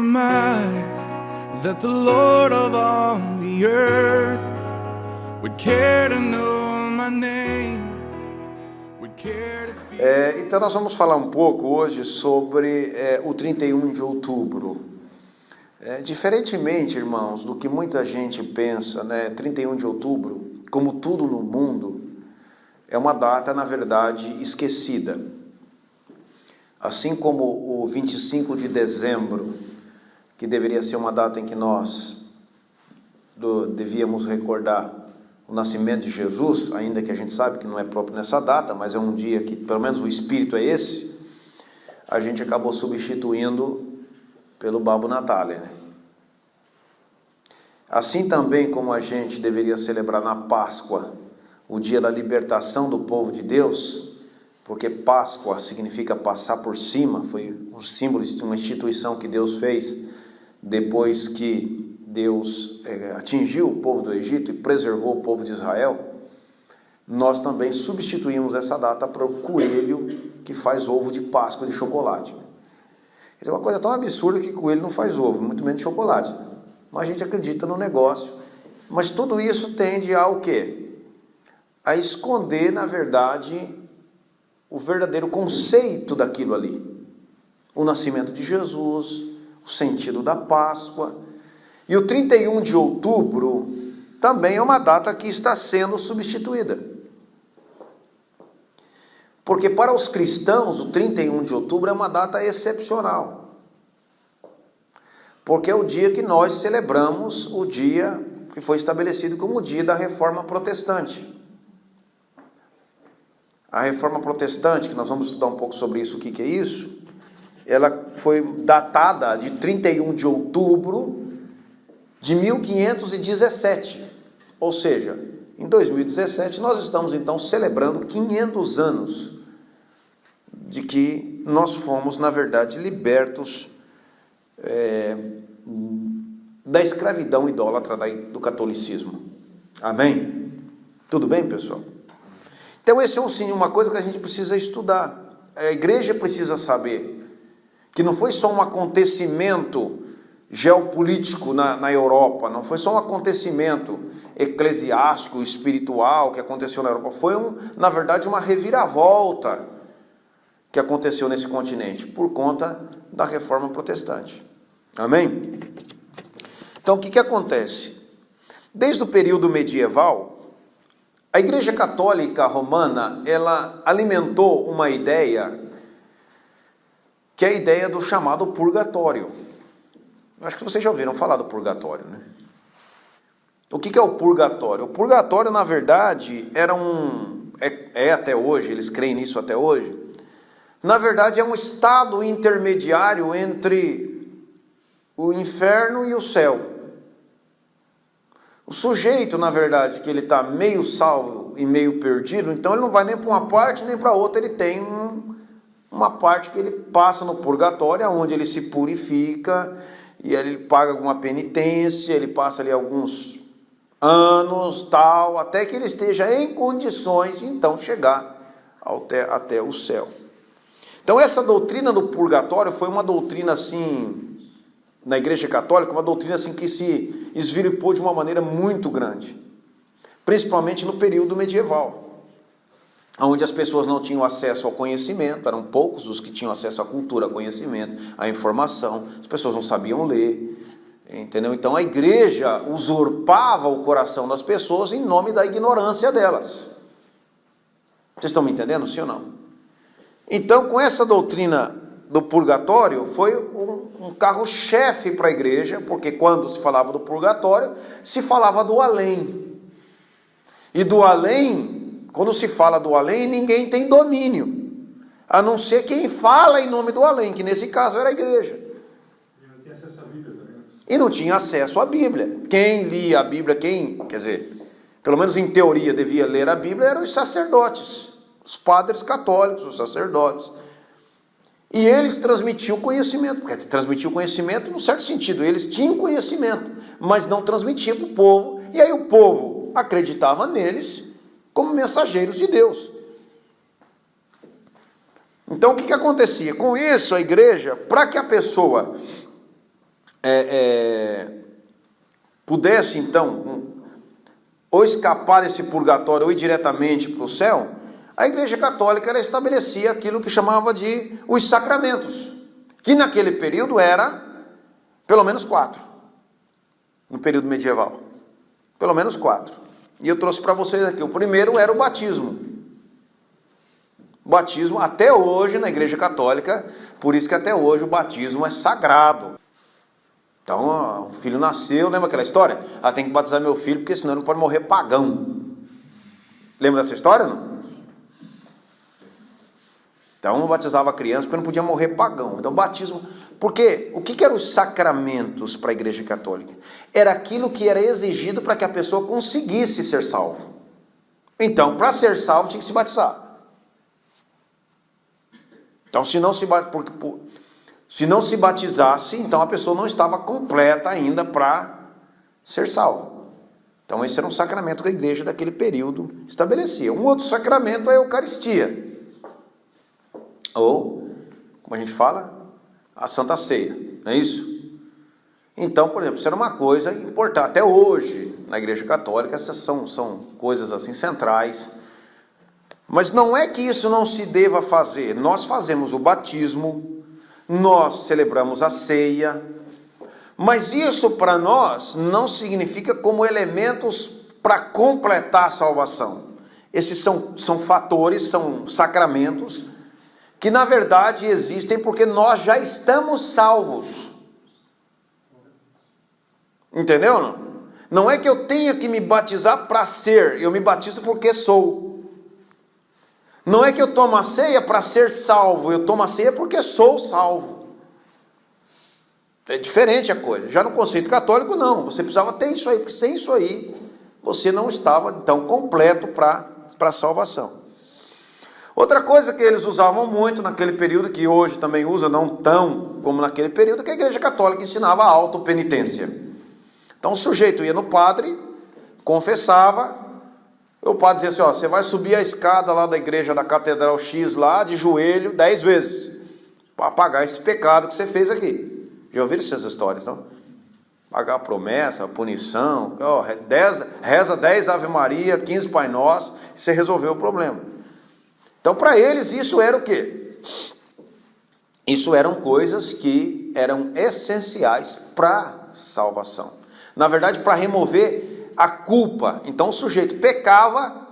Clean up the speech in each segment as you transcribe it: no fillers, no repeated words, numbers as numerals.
am I that the Lord of all the earth would care to know my name, would care to feel... Então nós vamos falar um pouco hoje sobre o 31 de outubro. Diferentemente, irmãos, do que muita gente pensa, 31 de outubro, como tudo no mundo, é uma data, na verdade, esquecida. Assim como o 25 de dezembro, que deveria ser uma data em que nós devíamos recordar o nascimento de Jesus, ainda que a gente sabe que não é próprio nessa data, mas é um dia que, pelo menos o espírito é esse, a gente acabou substituindo pelo Babo Natália. Assim também como a gente deveria celebrar na Páscoa o dia da libertação do povo de Deus, porque Páscoa significa passar por cima, foi um símbolo de uma instituição que Deus fez depois que Deus atingiu o povo do Egito e preservou o povo de Israel. Nós também substituímos essa data para o coelho que faz ovo de Páscoa de chocolate. É uma coisa tão absurda que coelho não faz ovo, muito menos de chocolate. Mas a gente acredita no negócio. Mas tudo isso tende a o quê? A esconder, na verdade, o verdadeiro conceito daquilo ali. O nascimento de Jesus, o sentido da Páscoa. E o 31 de outubro também é uma data que está sendo substituída. Porque para os cristãos, o 31 de outubro é uma data excepcional. Porque é o dia que nós celebramos o dia que foi estabelecido como o dia da Reforma Protestante. A Reforma Protestante, que nós vamos estudar um pouco sobre isso, o que é isso, ela foi datada de 31 de outubro de 1517. Ou seja, em 2017 nós estamos então celebrando 500 anos de que nós fomos, na verdade, libertos da escravidão idólatra do catolicismo. Amém? Tudo bem, pessoal? Então esse é sim, uma coisa que a gente precisa estudar. A igreja precisa saber que não foi só um acontecimento geopolítico na Europa, não foi só um acontecimento eclesiástico, espiritual que aconteceu na Europa, foi na verdade uma reviravolta que aconteceu nesse continente, por conta da Reforma Protestante. Amém? Então o que acontece? Desde o período medieval, a Igreja Católica Romana, ela alimentou uma ideia, que é a ideia do chamado purgatório. Acho que vocês já ouviram falar do purgatório, né? O que é o purgatório? O purgatório, na verdade, era até hoje, eles creem nisso até hoje, na verdade é um estado intermediário entre o inferno e o céu. O sujeito, na verdade, que ele está meio salvo e meio perdido, então ele não vai nem para uma parte nem para outra, ele tem uma parte que ele passa no purgatório, onde ele se purifica, e ele paga alguma penitência, ele passa ali alguns anos, tal, até que ele esteja em condições de então chegar até o céu. Então essa doutrina do purgatório foi uma doutrina assim, na Igreja Católica, uma doutrina assim que se esvilipou de uma maneira muito grande, principalmente no período medieval, onde as pessoas não tinham acesso ao conhecimento, eram poucos os que tinham acesso à cultura, ao conhecimento, à informação, as pessoas não sabiam ler, entendeu? Então a igreja usurpava o coração das pessoas em nome da ignorância delas. Vocês estão me entendendo, sim ou não? Então, com essa doutrina do purgatório, foi um carro-chefe para a igreja, porque quando se falava do purgatório, se falava do além. E do além, quando se fala do além, ninguém tem domínio, a não ser quem fala em nome do além, que nesse caso era a igreja. E não tinha acesso à Bíblia também. E não tinha acesso à Bíblia. Quem lia a Bíblia, pelo menos em teoria devia ler a Bíblia, eram os sacerdotes, os padres católicos, os sacerdotes. E eles transmitiam conhecimento, porque transmitiam conhecimento no certo sentido, eles tinham conhecimento, mas não transmitiam para o povo, e aí o povo acreditava neles como mensageiros de Deus. Então o que acontecia? Com isso a igreja, para que a pessoa pudesse então ou escapar desse purgatório ou ir diretamente para o céu, a Igreja Católica ela estabelecia aquilo que chamava de os sacramentos, que naquele período era pelo menos 4, no período medieval, pelo menos 4. E eu trouxe para vocês aqui, o primeiro era o batismo. O batismo até hoje na Igreja Católica, por isso que até hoje o batismo é sagrado. Então, o filho nasceu, lembra aquela história? Ah, tem que batizar meu filho, porque senão ele não pode morrer pagão. Lembra dessa história, não? Então, eu batizava a criança porque não podia morrer pagão. Então, batismo... Porque o que eram os sacramentos para a Igreja Católica? Era aquilo que era exigido para que a pessoa conseguisse ser salvo. Então, para ser salvo, tinha que se batizar. Então, se não se batizasse, então a pessoa não estava completa ainda para ser salvo. Então esse era um sacramento que a igreja daquele período estabelecia. Um outro sacramento é a Eucaristia. Ou, como a gente fala, a Santa Ceia. Não é isso? Então, por exemplo, isso era uma coisa importante. Até hoje, na Igreja Católica, essas são coisas assim centrais. Mas não é que isso não se deva fazer. Nós fazemos o batismo, nós celebramos a ceia, mas isso para nós não significa como elementos para completar a salvação. Esses são fatores, são sacramentos, que na verdade existem porque nós já estamos salvos. Entendeu? Não? Não é que eu tenha que me batizar para ser, eu me batizo porque sou. Não é que eu tomo a ceia para ser salvo, eu tomo a ceia porque sou salvo. É diferente a coisa. Já no conceito católico, não. Você precisava ter isso aí, porque sem isso aí, você não estava, então, completo para a salvação. Outra coisa que eles usavam muito naquele período, que hoje também usa, não tão como naquele período, que a Igreja Católica ensinava a autopenitência. Então o sujeito ia no padre, confessava, o padre dizia assim, ó, você vai subir a escada lá da igreja da Catedral X lá, de joelho, 10 vezes, para pagar esse pecado que você fez aqui. Já ouviram essas histórias, não? Pagar a promessa, a punição, ó, reza 10 Ave Maria, 15 Pai Nosso, e você resolveu o problema. Então para eles isso era o quê? Isso eram coisas que eram essenciais para a salvação. Na verdade, para remover a culpa. Então o sujeito pecava,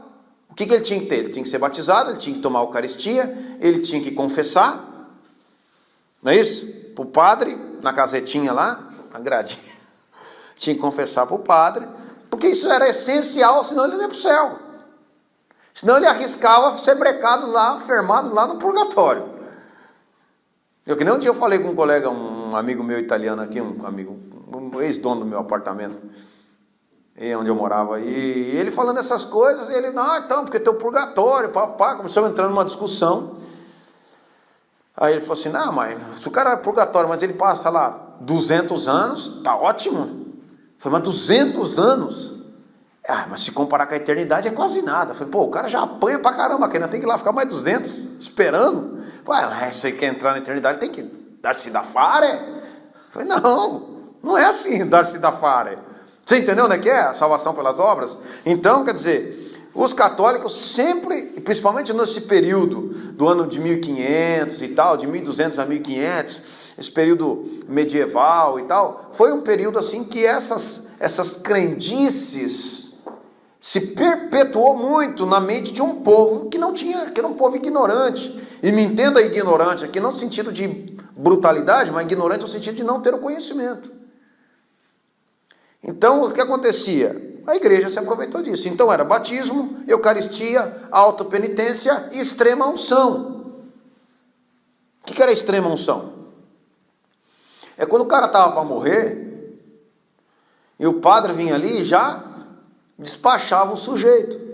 o que ele tinha que ter? Ele tinha que ser batizado, ele tinha que tomar a Eucaristia, ele tinha que confessar, não é isso? Para o padre, na casetinha lá, na gradinha, tinha que confessar para o padre, porque isso era essencial, senão ele não ia para o céu. Senão ele arriscava ser brecado lá, fermado lá no purgatório. Que nem um dia eu falei com um colega, um amigo meu italiano aqui, um ex-dono do meu apartamento, onde eu morava, e ele falando essas coisas, ele, não, então, porque tem o purgatório, papá, começou a entrar numa discussão. Aí ele falou assim, não, mas se o cara é purgatório, mas ele passa lá 200 anos, tá ótimo. Eu falei, mas 200 anos? Ah, mas se comparar com a eternidade é quase nada. Eu falei, pô, o cara já apanha pra caramba, que ainda tem que ir lá ficar mais 200 esperando. Ué, você quer entrar na eternidade, tem que dar-se da fare? Eu falei, não é assim, dar-se da fare. Você entendeu onde é que é a salvação pelas obras? Então, quer dizer, os católicos sempre, principalmente nesse período do ano de 1500 e tal, de 1200 a 1500, esse período medieval e tal, foi um período assim que essas crendices se perpetuou muito na mente de um povo que era um povo ignorante. E me entenda ignorante aqui, não no sentido de brutalidade, mas ignorante no sentido de não ter o conhecimento. Então, o que acontecia? A igreja se aproveitou disso. Então, era batismo, eucaristia, autopenitência e extrema unção. O que era extrema unção? É quando o cara estava para morrer, e o padre vinha ali e já despachava o sujeito.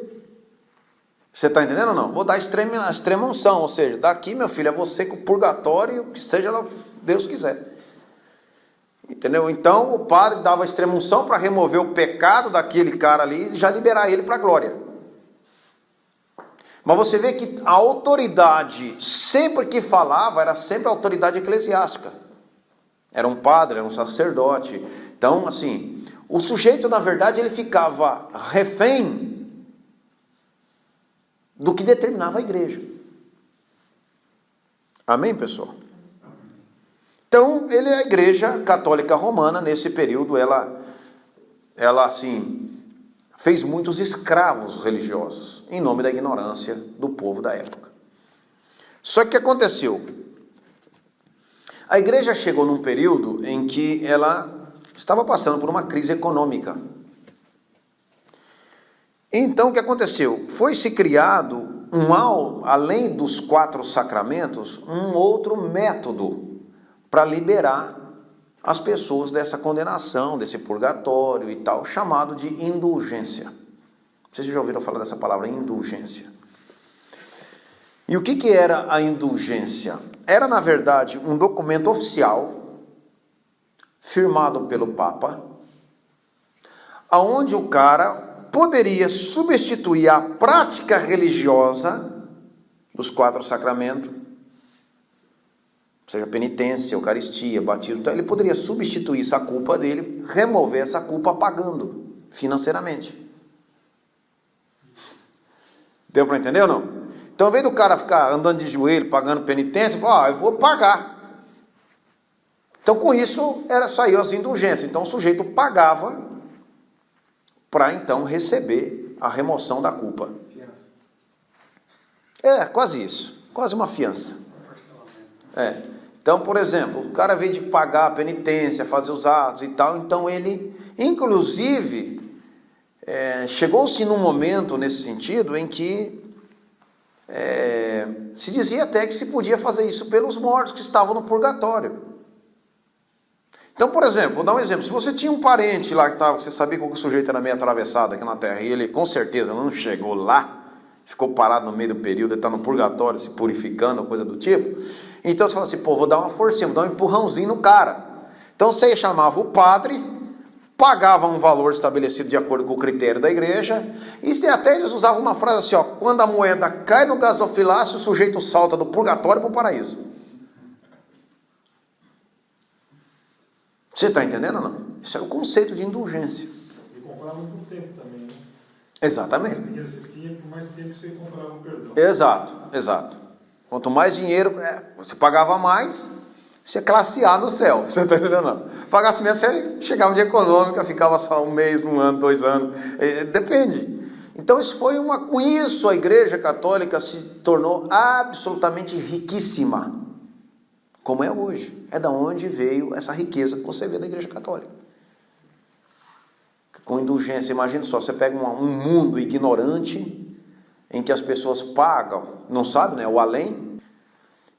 Você está entendendo ou não? Vou dar extrema unção, ou seja, daqui, meu filho, é você com o purgatório, que seja lá o que Deus quiser. Entendeu? Então o padre dava a extrema unção para remover o pecado daquele cara ali e já liberar ele para a glória. Mas você vê que a autoridade, sempre que falava, era sempre a autoridade eclesiástica. Era um padre, era um sacerdote. Então, assim, o sujeito, na verdade, ele ficava refém do que determinava a igreja. Amém, pessoal? Então, a igreja católica romana, nesse período, ela assim, fez muitos escravos religiosos, em nome da ignorância do povo da época. Só que o que aconteceu? A igreja chegou num período em que ela estava passando por uma crise econômica. Então, o que aconteceu? Foi-se criado, além dos 4 sacramentos, um outro método para liberar as pessoas dessa condenação, desse purgatório e tal, chamado de indulgência. Vocês já ouviram falar dessa palavra, indulgência? E o que era a indulgência? Era, na verdade, um documento oficial, firmado pelo Papa, aonde o cara poderia substituir a prática religiosa dos 4 sacramentos, seja penitência, eucaristia, batismo, então ele poderia substituir essa culpa dele, remover essa culpa pagando financeiramente. Deu para entender ou não? Então, ao invés do cara ficar andando de joelho, pagando penitência, ele falou, eu vou pagar. Então, com isso, saiu as indulgências. Então, o sujeito pagava para, então, receber a remoção da culpa. Fiança. Quase isso. Quase uma fiança. Então, por exemplo, o cara veio de pagar a penitência, fazer os atos e tal, então ele, inclusive, chegou-se num momento nesse sentido em que se dizia até que se podia fazer isso pelos mortos que estavam no purgatório. Então, por exemplo, vou dar um exemplo. Se você tinha um parente lá que você sabia que o sujeito era meio atravessado aqui na Terra e ele com certeza não chegou lá, ficou parado no meio do período, ele está no purgatório se purificando, coisa do tipo. Então você fala assim, vou dar uma forcinha, vou dar um empurrãozinho no cara. Então você chamava o padre, pagava um valor estabelecido de acordo com o critério da igreja, e até eles usavam uma frase assim, quando a moeda cai no gasofilácio, o sujeito salta do purgatório para o paraíso. Você está entendendo ou não? Isso era o conceito de indulgência. E comprava por tempo também, né? Exatamente. Você tinha, por mais tempo você comprava um perdão. Exato. Quanto mais dinheiro, você pagava mais, você ia classe A no céu. Você está entendendo não? Pagasse menos, você chegava de econômica, ficava só 1 mês, 1 ano, 2 anos. Depende. Então com isso a igreja católica se tornou absolutamente riquíssima. Como é hoje. É da onde veio essa riqueza que você vê da igreja católica. Com indulgência, imagina só, você pega um mundo ignorante, em que as pessoas pagam, não sabe, né, o além.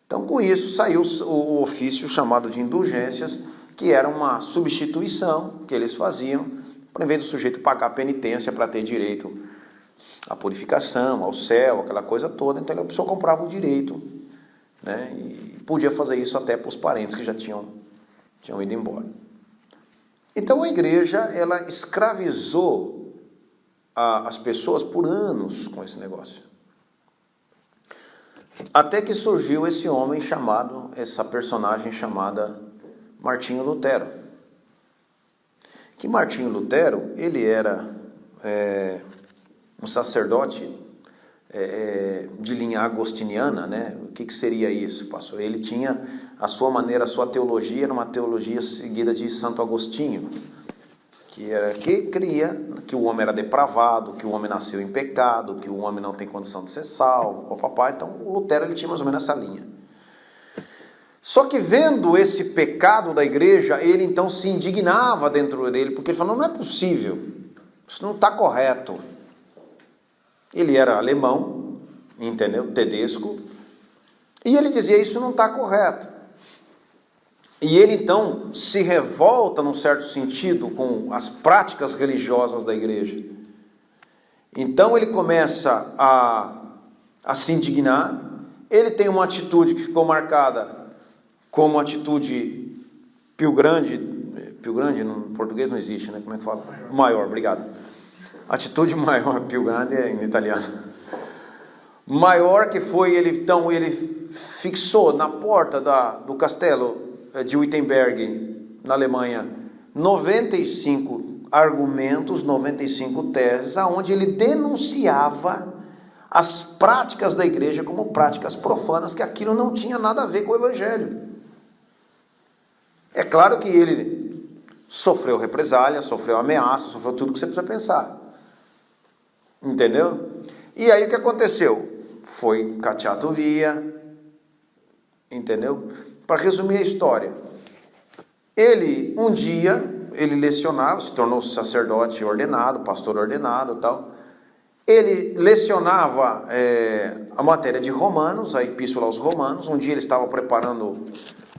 Então, com isso, saiu o ofício chamado de indulgências, que era uma substituição que eles faziam, para, em vez do sujeito pagar penitência para ter direito à purificação, ao céu, aquela coisa toda, então a pessoa comprava o direito, né, e podia fazer isso até para os parentes que já tinham ido embora. Então, a igreja, ela escravizou as pessoas por anos com esse negócio. Até que surgiu essa personagem chamada Martinho Lutero. Que Martinho Lutero, ele era um sacerdote de linha agostiniana, né? O que seria isso, pastor? Ele tinha a sua maneira, a sua teologia, era uma teologia seguida de Santo Agostinho, que cria que o homem era depravado, que o homem nasceu em pecado, que o homem não tem condição de ser salvo, papapá. Então o Lutero ele tinha mais ou menos essa linha. Só que vendo esse pecado da igreja, ele então se indignava dentro dele, porque ele falou, não é possível, isso não está correto. Ele era alemão, entendeu? Tedesco, e ele dizia, isso não está correto. E ele então se revolta, num certo sentido, com as práticas religiosas da igreja. Então ele começa a se indignar, ele tem uma atitude que ficou marcada como atitude Pio Grande, no português não existe, né? Como é que fala? Maior, obrigado. Atitude maior, Pio Grande é em italiano. Maior que foi, ele fixou na porta do castelo de Wittenberg, na Alemanha, 95 argumentos, 95 teses, aonde ele denunciava as práticas da igreja como práticas profanas, que aquilo não tinha nada a ver com o evangelho. É claro que ele sofreu represália, sofreu ameaça, sofreu tudo que você precisa pensar. Entendeu? E aí o que aconteceu? Foi cateatovia, entendeu? Para resumir a história, ele, um dia, ele lecionava, se tornou sacerdote ordenado, pastor ordenado e tal. Ele lecionava a matéria de Romanos, a epístola aos Romanos. Um dia ele estava preparando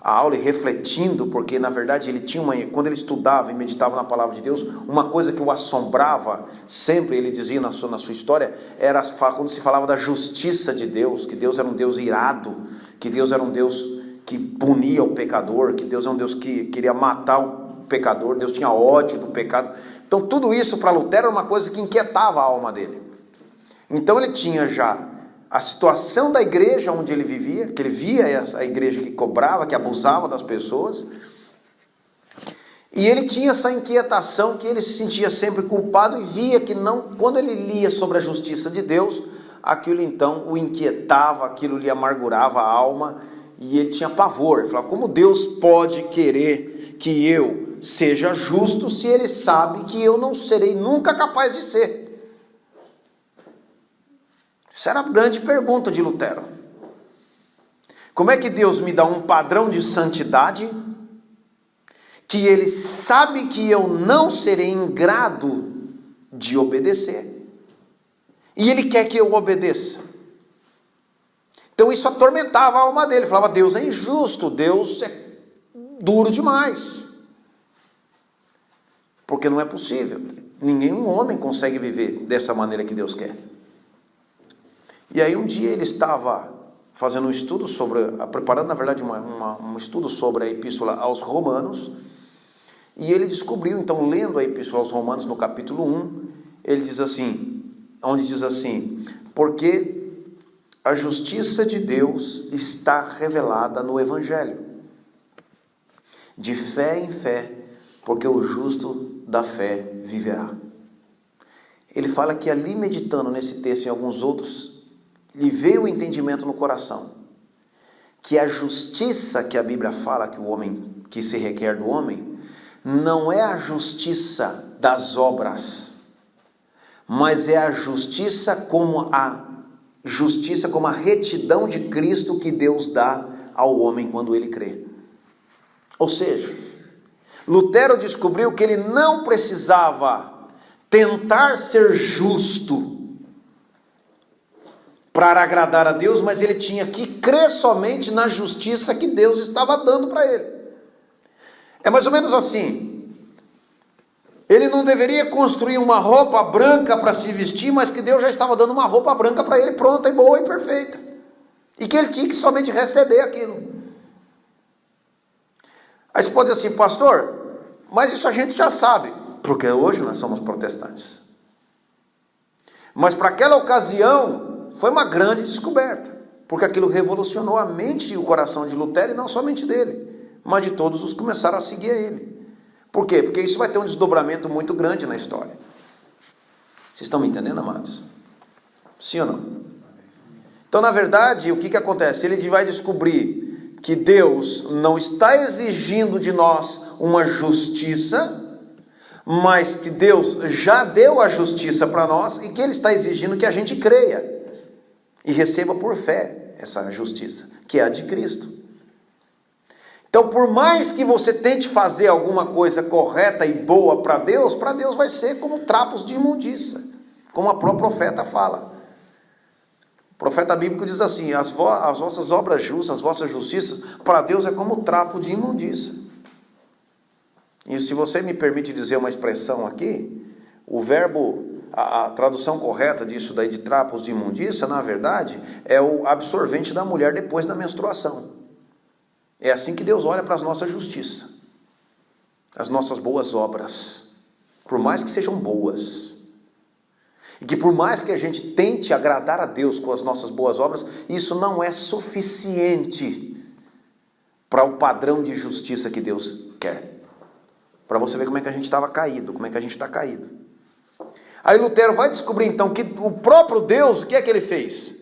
a aula e refletindo, porque na verdade ele tinha quando ele estudava e meditava na palavra de Deus, uma coisa que o assombrava, sempre ele dizia na sua história, era quando se falava da justiça de Deus, que Deus era um Deus irado, que Deus era um Deus que punia o pecador, que Deus é um Deus que queria matar o pecador, Deus tinha ódio do pecado. Então tudo isso para Lutero era uma coisa que inquietava a alma dele. Então ele tinha já a situação da igreja onde ele vivia, que ele via a igreja que cobrava, que abusava das pessoas, e ele tinha essa inquietação, que ele se sentia sempre culpado e via que não, quando ele lia sobre a justiça de Deus, aquilo então o inquietava, aquilo lhe amargurava a alma, e ele tinha pavor. Ele falava, como Deus pode querer que eu seja justo se ele sabe que eu não serei nunca capaz de ser? Essa era a grande pergunta de Lutero. Como é que Deus me dá um padrão de santidade que ele sabe que eu não serei ingrato de obedecer, e ele quer que eu obedeça? Então isso atormentava a alma dele. Ele falava, Deus é injusto, Deus é duro demais. Porque não é possível. Nenhum homem consegue viver dessa maneira que Deus quer. E aí um dia ele estava fazendo um estudo preparando na verdade um estudo sobre a epístola aos Romanos, e ele descobriu, então lendo a epístola aos Romanos no capítulo 1, ele diz assim, onde diz assim, porque a justiça de Deus está revelada no Evangelho, de fé em fé, porque o justo da fé viverá. Ele fala que ali, meditando nesse texto e em alguns outros, lhe veio o entendimento no coração, que a justiça que a Bíblia fala que se requer do homem, não é a justiça das obras, mas é a justiça como a retidão de Cristo que Deus dá ao homem quando ele crê. Ou seja, Lutero descobriu que ele não precisava tentar ser justo para agradar a Deus, mas ele tinha que crer somente na justiça que Deus estava dando para ele. É mais ou menos assim. Ele não deveria construir uma roupa branca para se vestir, mas que Deus já estava dando uma roupa branca para ele, pronta e boa e perfeita. E que ele tinha que somente receber aquilo. Aí você pode dizer assim, pastor, mas isso a gente já sabe, porque hoje nós somos protestantes. Mas para aquela ocasião foi uma grande descoberta, porque aquilo revolucionou a mente e o coração de Lutero, e não somente dele, mas de todos os que começaram a seguir a ele. Por quê? Porque isso vai ter um desdobramento muito grande na história. Vocês estão me entendendo, amados? Sim ou não? Então, na verdade, o que acontece? Ele vai descobrir que Deus não está exigindo de nós uma justiça, mas que Deus já deu a justiça para nós, e que Ele está exigindo que a gente creia e receba por fé essa justiça, que é a de Cristo. Então, por mais que você tente fazer alguma coisa correta e boa para Deus vai ser como trapos de imundícia, como a própria profeta fala. O profeta bíblico diz assim, as vossas obras justas, as vossas justiças, para Deus é como trapo de imundícia. E se você me permite dizer uma expressão aqui, o verbo, a tradução correta disso daí de trapos de imundícia, na verdade, é o absorvente da mulher depois da menstruação. É assim que Deus olha para as nossas justiças, as nossas boas obras, por mais que sejam boas, e que por mais que a gente tente agradar a Deus com as nossas boas obras, isso não é suficiente para o padrão de justiça que Deus quer. Para você ver como é que a gente estava caído, como é que a gente está caído. Aí Lutero vai descobrir então que o próprio Deus, o que é que ele fez?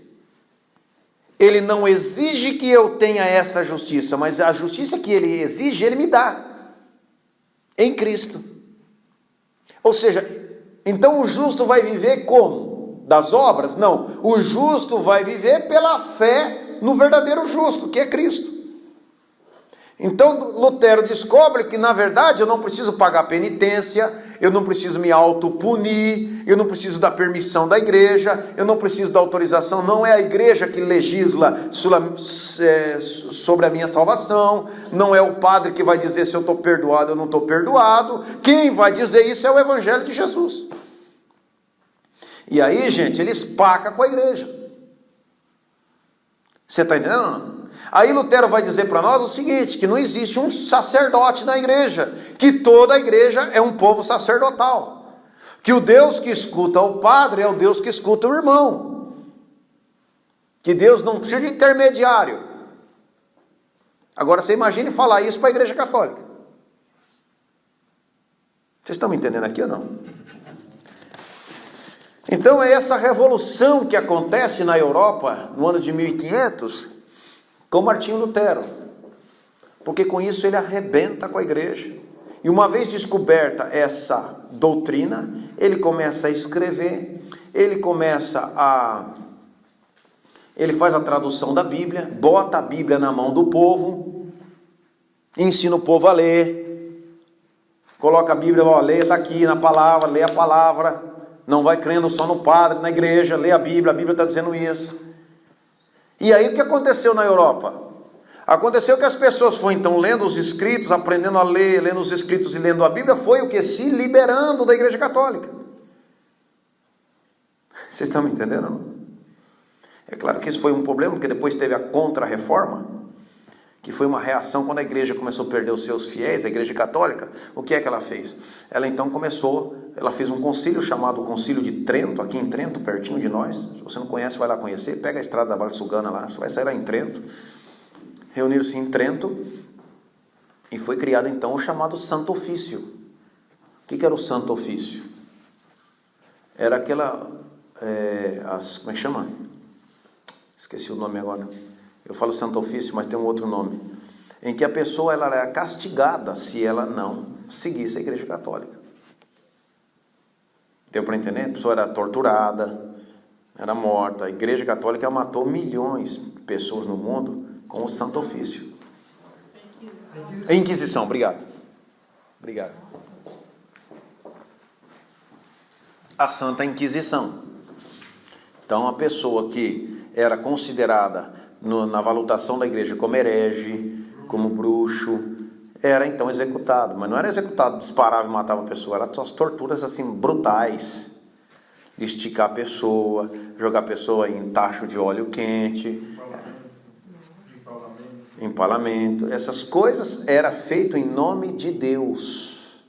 Ele não exige que eu tenha essa justiça, mas a justiça que ele exige, ele me dá. Em Cristo. Ou seja, então o justo vai viver como? Das obras? Não. O justo vai viver pela fé no verdadeiro justo, que é Cristo. Então Lutero descobre que na verdade eu não preciso pagar penitência, eu não preciso me autopunir, eu não preciso da permissão da igreja, eu não preciso da autorização, não é a igreja que legisla sobre a minha salvação, não é o padre que vai dizer se eu estou perdoado ou não estou perdoado, quem vai dizer isso é o Evangelho de Jesus. E aí, gente, ele espaca com a igreja. Você está entendendo ou não? Aí Lutero vai dizer para nós o seguinte, que não existe um sacerdote na igreja, que toda a igreja é um povo sacerdotal, que o Deus que escuta o padre é o Deus que escuta o irmão, que Deus não precisa de intermediário. Agora você imagine falar isso para a igreja católica. Vocês estão me entendendo aqui ou não? Então é essa revolução que acontece na Europa no ano de 1500 com Martinho Lutero, porque com isso ele arrebenta com a igreja. E uma vez descoberta essa doutrina, ele começa a escrever, ele faz a tradução da Bíblia, bota a Bíblia na mão do povo, ensina o povo a ler, coloca a Bíblia, ó, lê, está aqui na palavra, lê a palavra, não vai crendo só no padre, na igreja, lê a Bíblia está dizendo isso. E aí o que aconteceu na Europa? Aconteceu que as pessoas foram então lendo os escritos, aprendendo a ler, lendo os escritos e lendo a Bíblia, foi o que? Se liberando da igreja católica. Vocês estão me entendendo? Não? É claro que isso foi um problema, porque depois teve a Contra-Reforma, que foi uma reação quando a igreja começou a perder os seus fiéis, a igreja católica. O que é que ela fez? Ela então ela fez um concílio chamado Concílio de Trento, aqui em Trento, pertinho de nós. Se você não conhece, vai lá conhecer, pega a estrada da Valsugana lá, você vai sair lá em Trento. Reuniram-se em Trento e foi criado então o chamado Santo Ofício. O que era o Santo Ofício? Era aquela, como é que chama? Esqueci o nome agora. Eu falo Santo Ofício, mas tem um outro nome. Em que a pessoa ela era castigada se ela não seguisse a igreja católica. Deu para entender? A pessoa era torturada, era morta. A igreja católica matou milhões de pessoas no mundo com o Santo Ofício. A Inquisição, obrigado. Obrigado. A Santa Inquisição. Então a pessoa que era considerada na valutação da igreja como herege, como bruxo, era então executado, mas não era executado, disparava e matava a pessoa, eram as torturas assim brutais, de esticar a pessoa, jogar a pessoa em tacho de óleo quente, empalamento, essas coisas era feito em nome de Deus.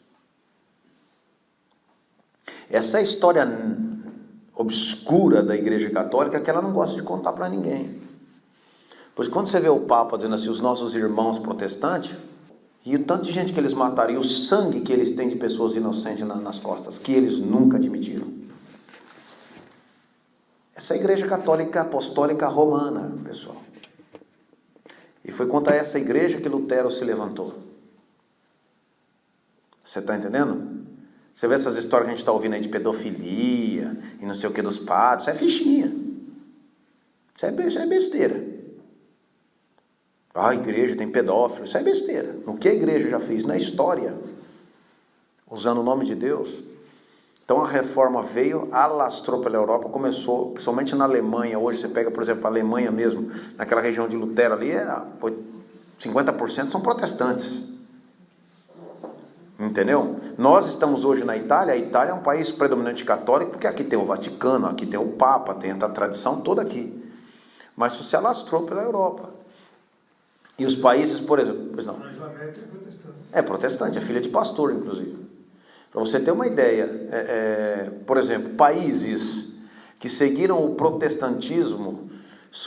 Essa é a história obscura da igreja católica que ela não gosta de contar para ninguém. Pois quando você vê o Papa dizendo assim, os nossos irmãos protestantes, e o tanto de gente que eles mataram, e o sangue que eles têm de pessoas inocentes nas costas, que eles nunca admitiram. Essa é a igreja católica apostólica romana, pessoal. E foi contra essa igreja que Lutero se levantou. Você está entendendo? Você vê essas histórias que a gente está ouvindo aí de pedofilia, e não sei o que dos padres, isso é fichinha. Isso é besteira. A igreja tem pedófilo, isso é besteira. O que a igreja já fez na história, usando o nome de Deus. Então a reforma veio, alastrou pela Europa, começou, principalmente na Alemanha. Hoje você pega, por exemplo, a Alemanha mesmo, naquela região de Lutero ali, 50% são protestantes. Entendeu? Nós estamos hoje na Itália, a Itália é um país predominante católico, porque aqui tem o Vaticano, aqui tem o Papa, tem a tradição toda aqui. Mas isso se alastrou pela Europa. E os países, por exemplo... Pois não. É protestante, é filha de pastor, inclusive. Para você ter uma ideia, por exemplo, países que seguiram o protestantismo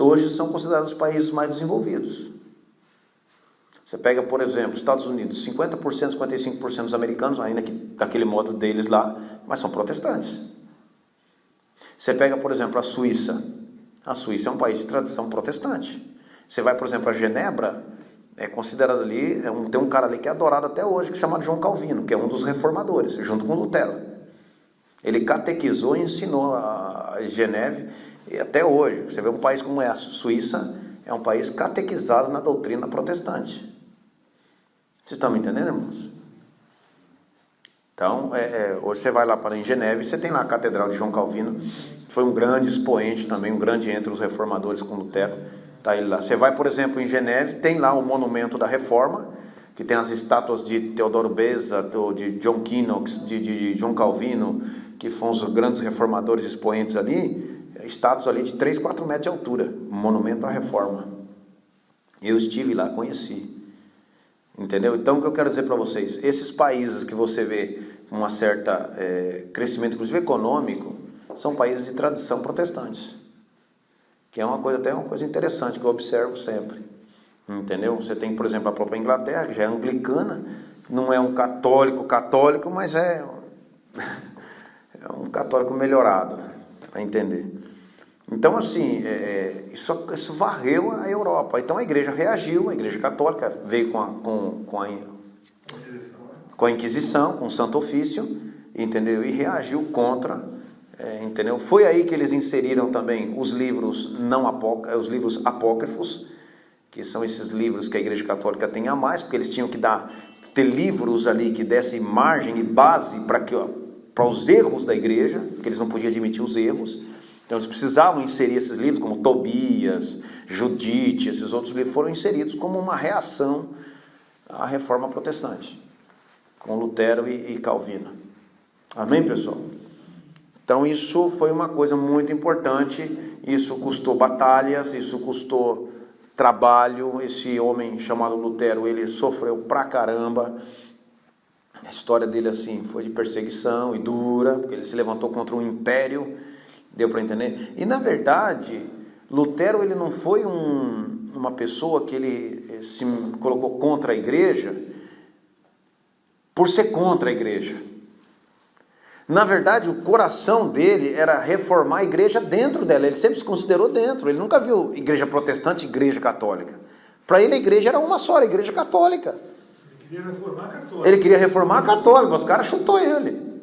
hoje são considerados os países mais desenvolvidos. Você pega, por exemplo, Estados Unidos, 50%, 55% dos americanos, ainda que daquele modo deles lá, mas são protestantes. Você pega, por exemplo, a Suíça. A Suíça é um país de tradição protestante. Você vai, por exemplo, a Genebra, é considerado ali, tem um cara ali que é adorado até hoje, que é chamado João Calvino, que é um dos reformadores, junto com Lutero. Ele catequizou e ensinou a Geneve, e até hoje, você vê um país como é a Suíça, é um país catequizado na doutrina protestante. Vocês estão me entendendo, irmãos? Então, hoje você vai lá para em Geneve, você tem lá a Catedral de João Calvino, foi um grande expoente também, um grande entre os reformadores com Lutero, tá ele lá. Você vai, por exemplo, em Geneve, tem lá o Monumento da Reforma, que tem as estátuas de Teodoro Beza, de John Knox, de João Calvino, que foram os grandes reformadores expoentes ali, estátuas ali de 3, 4 metros de altura, Monumento à Reforma. Eu estive lá, conheci. Entendeu? Então, o que eu quero dizer para vocês, esses países que você vê um certo crescimento, inclusive econômico, são países de tradição protestantes, que é até uma coisa interessante que eu observo sempre. Entendeu? Você tem, por exemplo, a própria Inglaterra, que já é anglicana, não é um católico, mas é um católico melhorado, para entender. Então, assim, isso varreu a Europa. Então, a igreja reagiu, a igreja católica veio com a Inquisição, com o Santo Ofício, entendeu? E reagiu contra, entendeu? Foi aí que eles inseriram também os livros os livros apócrifos, que são esses livros que a igreja católica tem a mais, porque eles tinham que ter livros ali que dessem margem e base para os erros da igreja, porque eles não podiam admitir os erros. Então eles precisavam inserir esses livros, como Tobias, Judite, esses outros livros foram inseridos como uma reação à reforma protestante, com Lutero e Calvino. Amém, pessoal? Então isso foi uma coisa muito importante, isso custou batalhas, isso custou trabalho. Esse homem chamado Lutero, ele sofreu pra caramba. A história dele assim foi de perseguição e dura, porque ele se levantou contra um império. Deu para entender? E na verdade, Lutero ele não foi uma pessoa que ele se colocou contra a igreja por ser contra a igreja. Na verdade, o coração dele era reformar a igreja dentro dela. Ele sempre se considerou dentro. Ele nunca viu igreja protestante e igreja católica. Para ele a igreja era uma só, a igreja católica. Ele queria reformar a católica. Ele queria reformar a católica, os caras chutou ele.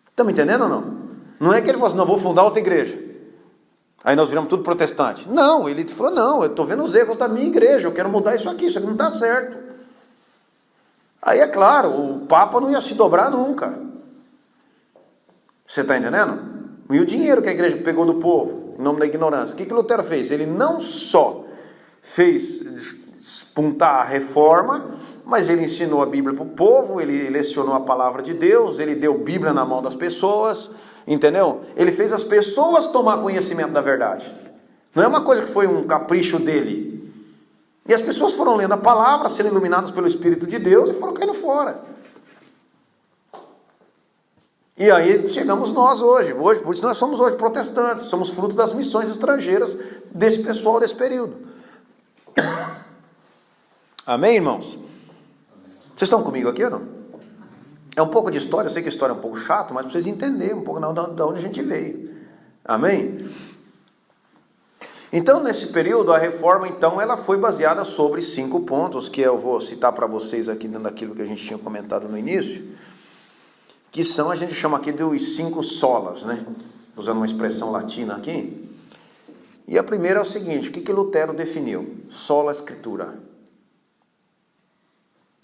Estão me entendendo ou não? Não é que ele falou assim, não, vou fundar outra igreja. Aí nós viramos tudo protestante. Não, ele falou, não, eu estou vendo os erros da minha igreja, eu quero mudar isso aqui não está certo. Aí é claro, o Papa não ia se dobrar nunca. Você está entendendo? E o dinheiro que a igreja pegou do povo, em nome da ignorância. O que Lutero fez? Ele não só fez espuntar a reforma, mas ele ensinou a Bíblia para o povo, ele lecionou a palavra de Deus, ele deu Bíblia na mão das pessoas. Entendeu? Ele fez as pessoas tomar conhecimento da verdade. Não é uma coisa que foi um capricho dele. E as pessoas foram lendo a palavra, sendo iluminadas pelo Espírito de Deus e foram caindo fora. E aí chegamos nós hoje. Por isso nós somos hoje protestantes. Somos fruto das missões estrangeiras desse pessoal desse período. Amém, irmãos? Vocês estão comigo aqui ou não? É um pouco de história, eu sei que a história é um pouco chata, mas para vocês entenderem um pouco de onde a gente veio. Amém? Então, nesse período, a reforma, então, ela foi baseada sobre 5 pontos, que eu vou citar para vocês aqui dentro daquilo que a gente tinha comentado no início, que são, a gente chama aqui dos 5 solas, né? Usando uma expressão latina aqui. E a primeira é o seguinte, o que Lutero definiu? Sola Escritura.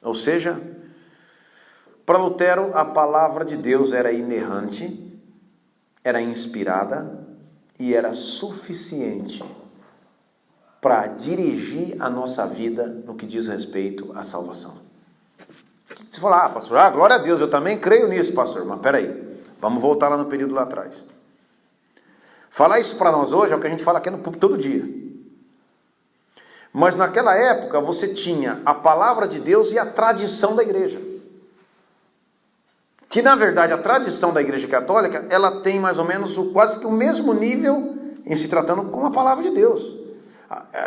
Ou seja, para Lutero, a palavra de Deus era inerrante, era inspirada e era suficiente para dirigir a nossa vida no que diz respeito à salvação. Você fala, pastor, glória a Deus, eu também creio nisso, pastor. Mas peraí, vamos voltar lá no período lá atrás. Falar isso para nós hoje é o que a gente fala aqui no público todo dia. Mas naquela época você tinha a palavra de Deus e a tradição da igreja. Que na verdade a tradição da igreja católica, ela tem mais ou menos quase que o mesmo nível em se tratando com a palavra de Deus.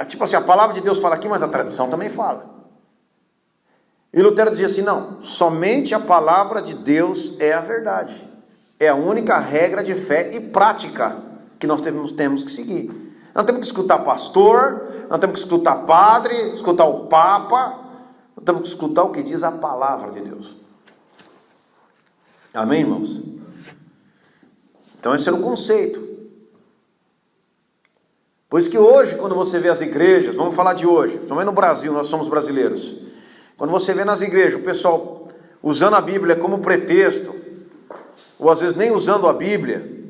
Tipo assim, a palavra de Deus fala aqui, mas a tradição também fala. E Lutero dizia assim, não, somente a palavra de Deus é a verdade. É a única regra de fé e prática que nós temos que seguir. Não temos que escutar pastor, não temos que escutar padre, escutar o papa, não temos que escutar o que diz a palavra de Deus. Amém, irmãos? Então esse era o conceito. Por isso que hoje, quando você vê as igrejas, vamos falar de hoje, também no Brasil, nós somos brasileiros. Quando você vê nas igrejas o pessoal usando a Bíblia como pretexto, ou às vezes nem usando a Bíblia,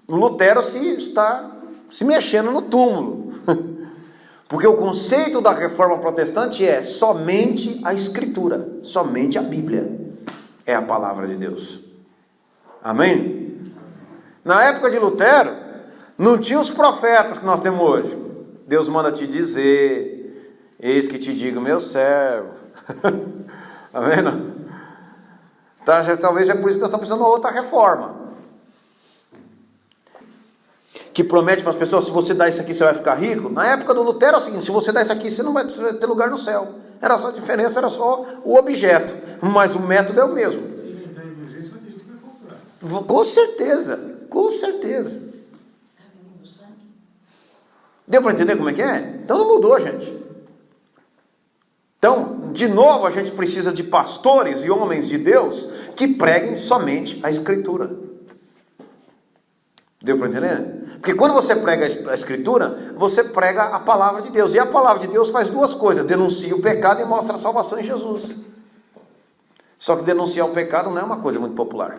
o Lutero está se mexendo no túmulo. Porque o conceito da reforma protestante é somente a Escritura, somente a Bíblia é a palavra de Deus. Amém? Na época de Lutero, não tinha os profetas que nós temos hoje. Deus manda te dizer, eis que te digo, meu servo. Amém? Não? Talvez é por isso que nós estamos precisando de outra reforma. Que promete para as pessoas, se você dar isso aqui, você vai ficar rico. Na época do Lutero é o seguinte, se você dar isso aqui, você não vai ter lugar no céu. Era só a diferença, era só o objeto. Mas o método é o mesmo. Se inventar emergência, vai ter gente que vai comprar. Com certeza, com certeza. Deu para entender como é que é? Então não mudou, gente. Então, de novo, a gente precisa de pastores e homens de Deus que preguem somente a Escritura. Deu para entender? Porque quando você prega a Escritura, você prega a palavra de Deus. E a palavra de Deus faz duas coisas: denuncia o pecado e mostra a salvação em Jesus. Só que denunciar o pecado não é uma coisa muito popular.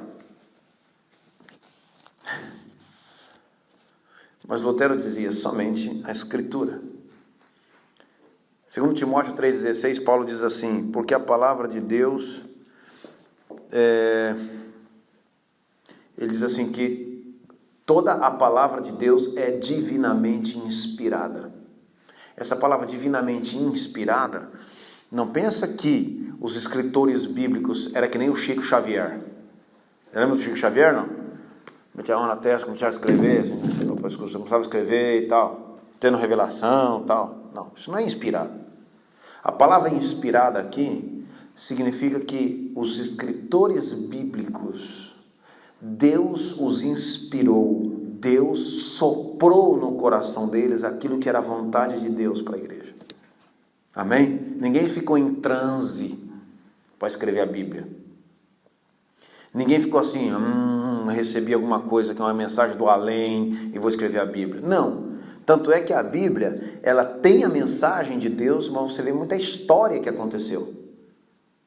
Mas Lutero dizia somente a Escritura. Segundo Timóteo 3,16, Paulo diz assim, porque a palavra de Deus, ele diz assim que toda a palavra de Deus é divinamente inspirada. Essa palavra divinamente inspirada, não pensa que os escritores bíblicos era que nem o Chico Xavier. Lembra do Chico Xavier, não? Metia a mão na testa, começava a escrever, assim, começava a escrever e tal, tendo revelação e tal. Não, isso não é inspirado. A palavra inspirada aqui significa que os escritores bíblicos, Deus os inspirou, Deus soprou no coração deles aquilo que era a vontade de Deus para a igreja. Amém? Ninguém ficou em transe para escrever a Bíblia. Ninguém ficou assim, recebi alguma coisa que é uma mensagem do além e vou escrever a Bíblia. Não. Tanto é que a Bíblia, ela tem a mensagem de Deus, mas você vê muita história que aconteceu.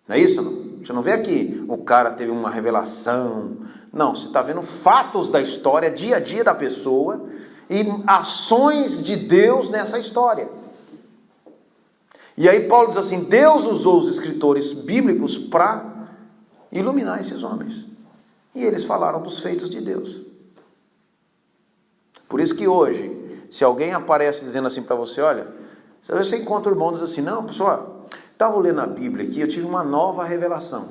Não é isso? Não? Você não vê aqui, o cara teve uma revelação. Não, você está vendo fatos da história, dia a dia da pessoa e ações de Deus nessa história. E aí Paulo diz assim, Deus usou os escritores bíblicos para iluminar esses homens. E eles falaram dos feitos de Deus. Por isso que hoje, se alguém aparece dizendo assim para você, olha, às vezes você encontra o irmão e diz assim, não, pessoal, estava lendo a Bíblia aqui, eu tive uma nova revelação.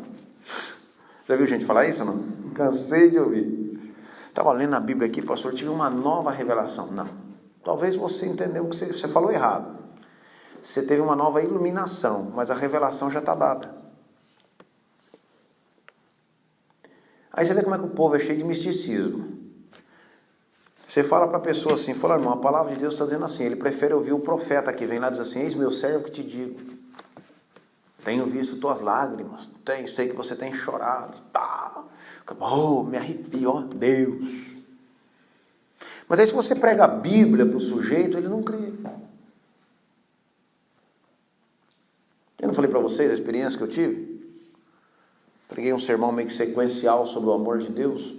Já viu gente falar isso ou não? Cansei de ouvir. Estava lendo a Bíblia aqui, pastor, eu tive uma nova revelação. Não. Talvez você entendeu que você falou errado. Você teve uma nova iluminação, mas a revelação já está dada. Aí você vê como é que o povo é cheio de misticismo. Você fala para a pessoa assim, fala, irmão, a palavra de Deus está dizendo assim, ele prefere ouvir o profeta que vem lá e diz assim, eis meu servo que te digo, tenho visto tuas lágrimas, sei que você tem chorado, tá, oh, me arrepio, ó Deus. Mas aí se você prega a Bíblia para o sujeito, ele não crê. Eu não falei para vocês a experiência que eu tive? Preguei um sermão meio que sequencial sobre o amor de Deus.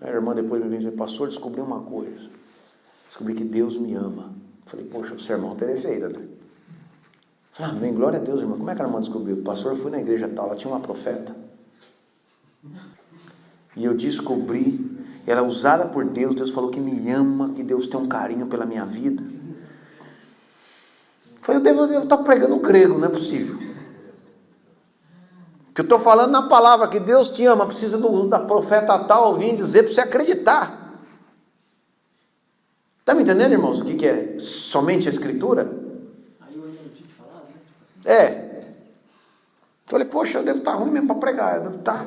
A irmã depois me veio dizer, pastor, descobri uma coisa. Descobri que Deus me ama. Falei, poxa, o sermão teve efeito, né? Falei, amém, glória a Deus, irmã. Como é que a irmã descobriu? Pastor, eu fui na igreja tal, ela tinha uma profeta. E eu descobri, ela é usada por Deus, Deus falou que me ama, que Deus tem um carinho pela minha vida. Falei, eu devo estar pregando grego, não é possível. Que eu estou falando na palavra que Deus te ama, precisa da profeta tal vir dizer para você acreditar. Está me entendendo, irmãos, o que é somente a Escritura? Aí eu não tinha que falar, né? É. Falei, poxa, eu devo estar ruim mesmo para pregar. Eu devo estar...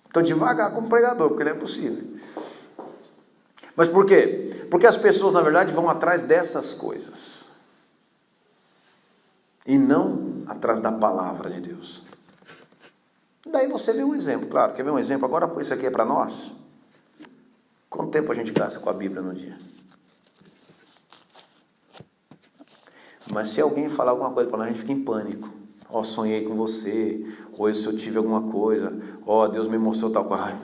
Estou devagar como pregador, porque não é possível. Mas por quê? Porque as pessoas, na verdade, vão atrás dessas coisas. E não atrás da palavra de Deus. Daí você vê um exemplo, claro. Quer ver um exemplo? Agora, isso aqui é para nós. Quanto tempo a gente gasta com a Bíblia no dia? Mas se alguém falar alguma coisa para nós, a gente fica em pânico. Ó, sonhei com você. Ou se eu tive alguma coisa. Ó, Deus me mostrou tal coisa. Ai,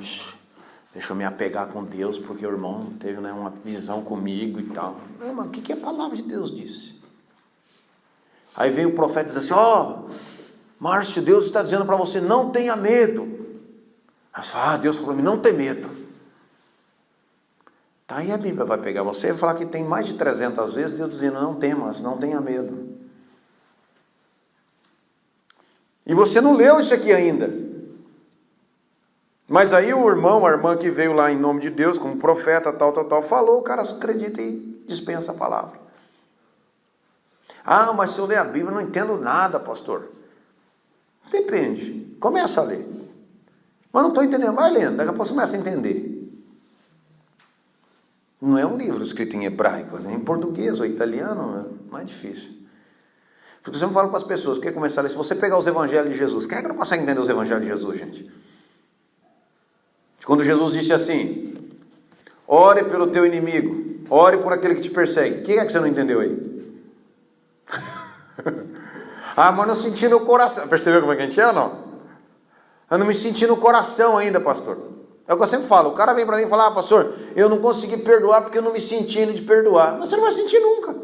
deixa eu me apegar com Deus, porque o irmão teve, né, uma visão comigo e tal. Não, mas o que a palavra de Deus disse? Aí vem o profeta e diz assim, ó, Márcio, Deus está dizendo para você, não tenha medo. Aí você fala, Deus falou para mim, não tem medo. Tá aí a Bíblia vai pegar você e vai falar que tem mais de 300 vezes Deus dizendo, não temas, não tenha medo. E você não leu isso aqui ainda. Mas aí o irmão, a irmã que veio lá em nome de Deus, como profeta, tal, falou, o cara acredita e dispensa a palavra. Ah, mas se eu ler a Bíblia, eu não entendo nada, pastor. Depende. Começa a ler. Mas não estou entendendo. Vai lendo. Daqui a pouco você começa a entender. Não é um livro escrito em hebraico. É em português ou italiano. É mais difícil. Porque você me fala para as pessoas que quer começar a ler. Se você pegar os evangelhos de Jesus. Quem é que não consegue entender os evangelhos de Jesus, gente? Quando Jesus disse assim. Ore pelo teu inimigo. Ore por aquele que te persegue. Quem é que você não entendeu aí? Ah, mas não senti no coração. Percebeu como é que a gente é ou não? Eu não me senti no coração ainda, pastor. É o que eu sempre falo. O cara vem para mim e fala, pastor, eu não consegui perdoar porque eu não me senti de perdoar. Mas você não vai sentir nunca.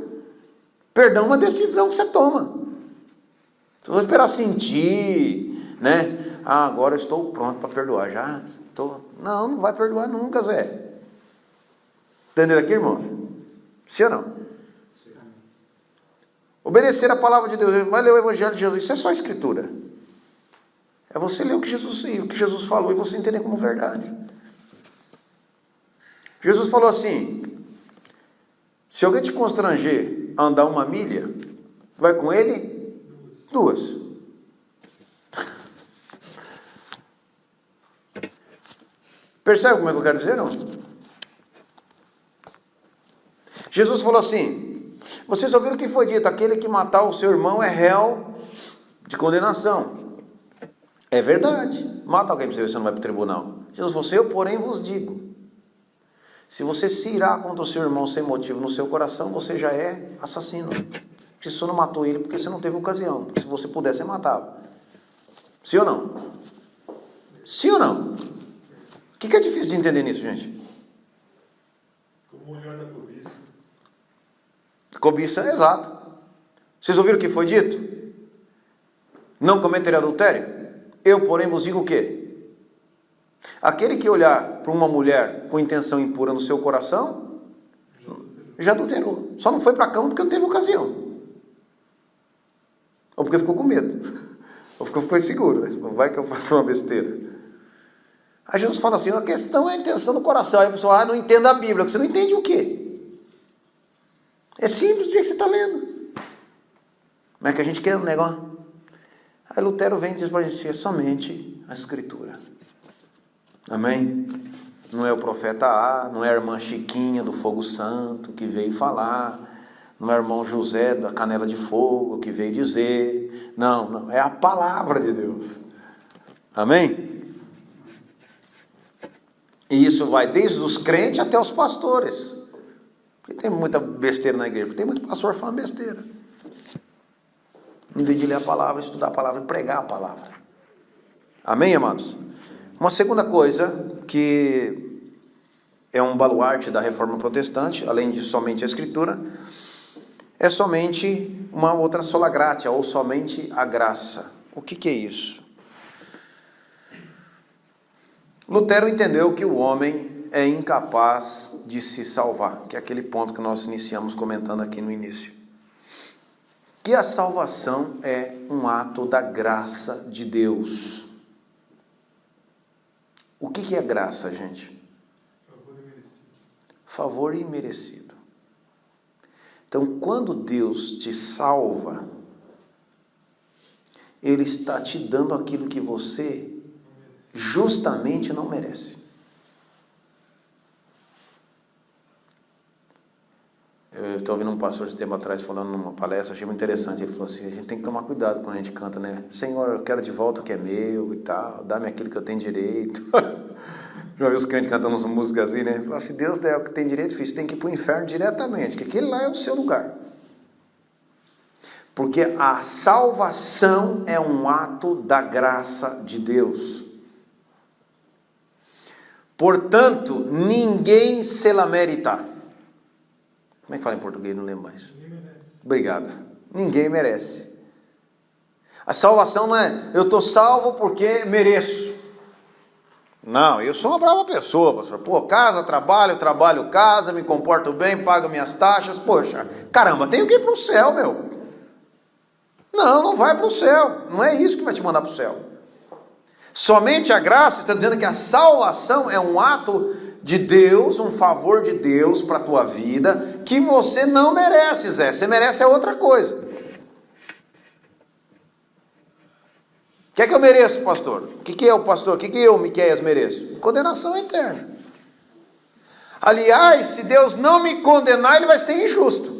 Perdão é uma decisão que você toma. Se você esperar sentir, né? Ah, agora eu estou pronto para perdoar. Já estou. Não vai perdoar nunca, Zé. Entenderam aqui, irmãos? Sim ou não? Obedecer a palavra de Deus, vai ler o Evangelho de Jesus, isso é só escritura. É você ler o que Jesus falou e você entender como verdade. Jesus falou assim, se alguém te constranger a andar 1 milha, vai com ele 2. Percebe como é que eu quero dizer, não? Jesus falou assim, vocês ouviram o que foi dito, aquele que matar o seu irmão é réu de condenação. É verdade. Mata alguém para você ver se não vai para o tribunal. Jesus falou, eu porém vos digo, se você se irá contra o seu irmão sem motivo no seu coração, você já é assassino. Porque você não matou ele porque você não teve ocasião. Porque se você pudesse, você matava. Sim ou não? Sim ou não? O que é difícil de entender nisso, gente? Como olhar da cobiça. Cobiça, exato. Vocês ouviram o que foi dito? Não cometerei adultério? Eu, porém, vos digo o quê? Aquele que olhar para uma mulher com intenção impura no seu coração, já adulterou. Só não foi para a cama porque não teve ocasião. Ou porque ficou com medo. Ou porque ficou inseguro. Né? Vai que eu faço uma besteira. Aí Jesus fala assim, a questão é a intenção do coração. Aí a pessoa, não entende a Bíblia. Você não entende o quê? É simples do jeito que você está lendo. Como é que a gente quer um negócio? Aí Lutero vem e diz para a gente, é somente a Escritura. Amém? Não é o profeta A, não é a irmã Chiquinha do Fogo Santo que veio falar, não é o irmão José da Canela de Fogo que veio dizer. Não, é a palavra de Deus. Amém? E isso vai desde os crentes até os pastores. Porque tem muita besteira na igreja, tem muito pastor falando besteira. Em vez de ler a palavra, estudar a palavra e pregar a palavra. Amém, amados? Uma segunda coisa que é um baluarte da reforma protestante, além de somente a Escritura, é somente uma outra sola gratia, ou somente a graça. O que é isso? Lutero entendeu que o homem é incapaz de se salvar, que é aquele ponto que nós iniciamos comentando aqui no início. Que a salvação é um ato da graça de Deus. O que é graça, gente? Favor imerecido. Favor imerecido. Então, quando Deus te salva, Ele está te dando aquilo que você justamente não merece. Eu estou ouvindo um pastor esse tempo atrás falando numa palestra, achei muito interessante. Ele falou assim: a gente tem que tomar cuidado quando a gente canta, né? Senhor, eu quero de volta o que é meu e tal, dá-me aquilo que eu tenho direito. Já viu os crentes cantando umas músicas assim, né? Ele falou: se Deus der o que tem direito, filho, você tem que ir para o inferno diretamente, porque aquele lá é o seu lugar. Porque a salvação é um ato da graça de Deus. Portanto, ninguém se la merita. Como é que fala em português? Não lembro mais. Obrigado. Ninguém merece. A salvação não é eu estou salvo porque mereço. Não, eu sou uma brava pessoa, pastor. Pô, casa, trabalho, casa, me comporto bem, pago minhas taxas. Poxa, caramba, tenho que ir para o céu, meu. Não, não vai para o céu. Não é isso que vai te mandar para o céu. Somente a graça está dizendo que a salvação é um ato de Deus, um favor de Deus para a tua vida, que você não merece, Zé. Você merece outra coisa. O que é que eu mereço, pastor? O que é o pastor? O que eu, Miqueias, mereço? Condenação eterna. Aliás, se Deus não me condenar, Ele vai ser injusto.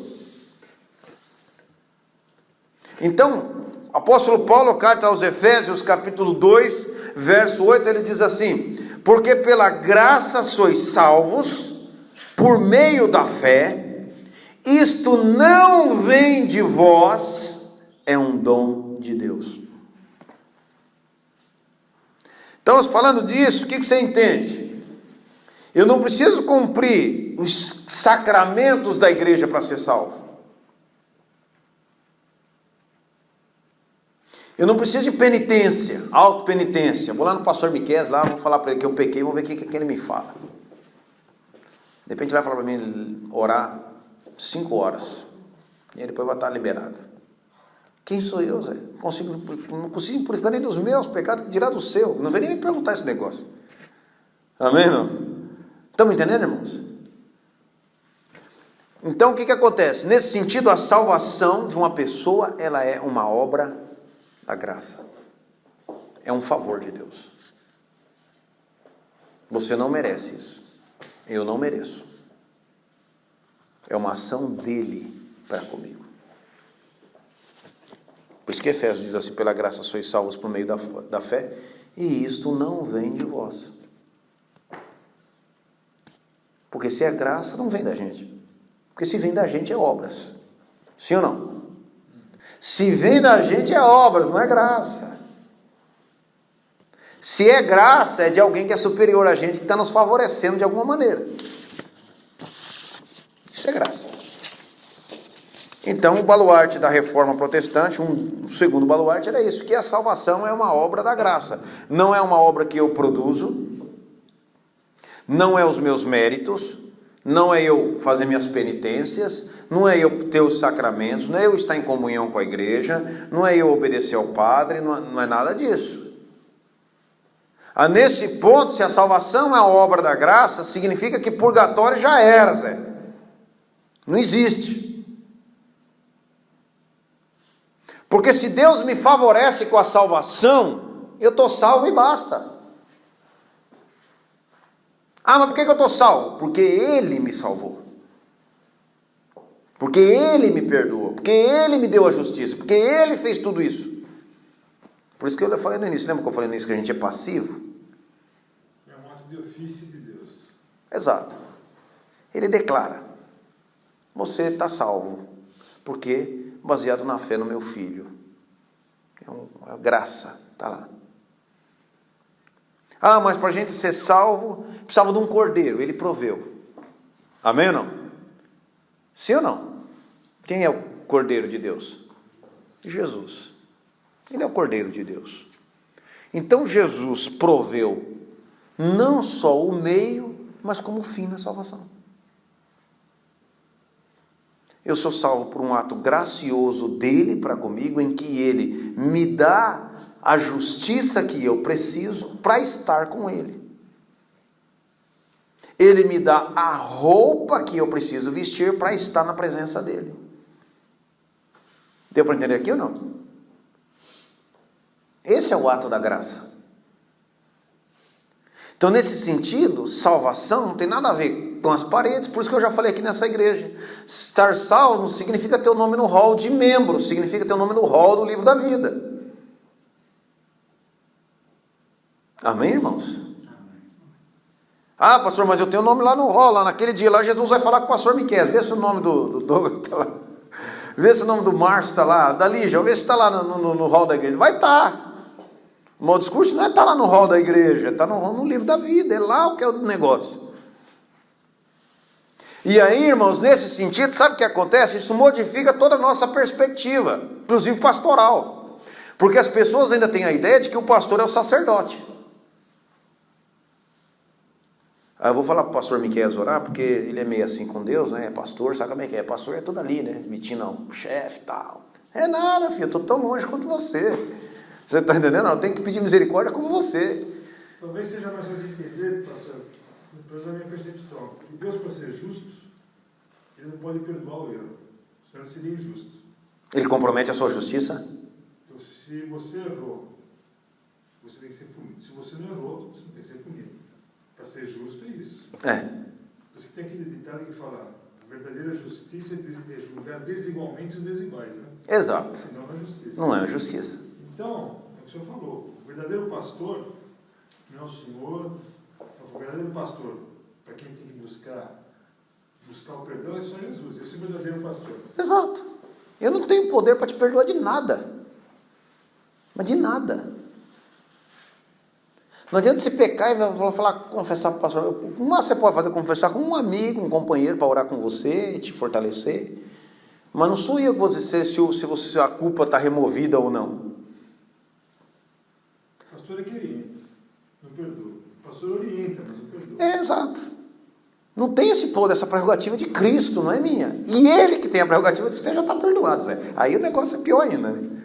Então, o apóstolo Paulo, carta aos Efésios, capítulo 2, verso 8, ele diz assim: porque pela graça sois salvos, por meio da fé, isto não vem de vós, é um dom de Deus. Então, falando disso, o que você entende? Eu não preciso cumprir os sacramentos da igreja para ser salvo. Eu não preciso de penitência, autopenitência. Vou lá no pastor Miqueias, lá, vou falar para ele que eu pequei, vou ver o que ele me fala. De repente vai falar para mim orar 5 horas. E aí depois vai estar liberado. Quem sou eu, Zé? Não consigo purificar nem dos meus pecados, dirá do seu. Não vem nem me perguntar esse negócio. Amém, não? Estamos entendendo, irmãos? Então o que acontece? Nesse sentido, a salvação de uma pessoa, ela é uma obra da graça. É um favor de Deus. Você não merece isso. Eu não mereço. É uma ação dele para comigo. Por isso que Efésios diz assim: pela graça sois salvos por meio da fé, e isto não vem de vós. Porque se é graça, não vem da gente. Porque se vem da gente é obras. Sim ou não? Se vem da gente é obras, não é graça. Se é graça, é de alguém que é superior a gente, que está nos favorecendo de alguma maneira. Isso é graça. Então, o baluarte da reforma protestante, um segundo baluarte era isso, que a salvação é uma obra da graça. Não é uma obra que eu produzo, não é os meus méritos, não é eu fazer minhas penitências, não é eu ter os sacramentos, não é eu estar em comunhão com a igreja, não é eu obedecer ao padre, não é nada disso. Nesse ponto, se a salvação é a obra da graça, significa que purgatório já era, Zé. Não existe. Porque se Deus me favorece com a salvação, eu estou salvo e basta. Mas por que eu estou salvo? Porque Ele me salvou. Porque Ele me perdoou. Porque Ele me deu a justiça. Porque Ele fez tudo isso. Por isso que eu falei no início. Lembra que eu falei no início que a gente é passivo? É um ato de ofício de Deus. Exato. Ele declara: você está salvo. Porque baseado na fé no meu filho. É uma graça. Está lá. Mas para a gente ser salvo, precisava de um cordeiro. Ele proveu. Amém ou não? Sim ou não? Quem é o cordeiro de Deus? Jesus. Ele é o cordeiro de Deus. Então Jesus proveu não só o meio, mas como o fim da salvação. Eu sou salvo por um ato gracioso dele para comigo, em que ele me dá a justiça que eu preciso para estar com ele. Ele me dá a roupa que eu preciso vestir para estar na presença dele. Deu para entender aqui ou não? Esse é o ato da graça. Então, nesse sentido, salvação não tem nada a ver com as paredes, por isso que eu já falei aqui nessa igreja. Estar salvo não significa ter o nome no hall de membro, significa ter o nome no hall do livro da vida. Amém, irmãos? Ah, pastor, mas eu tenho o nome lá no hall, lá naquele dia, lá Jesus vai falar com o pastor Miquel. Vê se o nome do Douglas está lá. Vê se o nome do Márcio está lá, da Lígia, vê se está lá no hall da igreja. Vai estar. O mau discurso não é estar lá no hall da igreja, está no livro da vida, é lá o que é o negócio. E aí, irmãos, nesse sentido, sabe o que acontece? Isso modifica toda a nossa perspectiva, inclusive pastoral. Porque as pessoas ainda têm a ideia de que o pastor é o sacerdote. Eu vou falar para o pastor Miquel orar, porque ele é meio assim com Deus, né? É pastor, sabe como é que é? Pastor é tudo ali, né? Metindo o chefe e tal. É nada, filho, eu estou tão longe quanto você. Você está entendendo? Eu tenho que pedir misericórdia como você. Talvez seja mais fácil de entender, pastor, pela minha percepção, que Deus, para ser justo, ele não pode perdoar o erro. Senão ele seria injusto. Ele compromete a sua justiça? Então, se você errou, você tem que ser punido. Se você não errou, você não tem que ser punido. Para ser justo é isso. Você tem aquele ditado que fala: a verdadeira justiça é julgar desigualmente os desiguais, né? Exato. Senão não é justiça. Não é justiça. Então, é o que o senhor falou. O verdadeiro pastor não é o senhor. O verdadeiro pastor, para quem tem que buscar o perdão, é só Jesus. Esse é o verdadeiro pastor. Exato. Eu não tenho poder para te perdoar de nada. Mas de nada. Não adianta você pecar e falar, confessar para o pastor. Mas você pode fazer confessar com um amigo, um companheiro para orar com você, te fortalecer. Mas não sou eu que vou dizer se a culpa está removida ou não. O pastor é que orienta, não perdoa. O pastor orienta, mas não perdoa. É, exato. Não tem esse poder, essa prerrogativa de Cristo, não é minha. E ele que tem a prerrogativa de que você já está perdoado, Zé. Aí o negócio é pior ainda, né?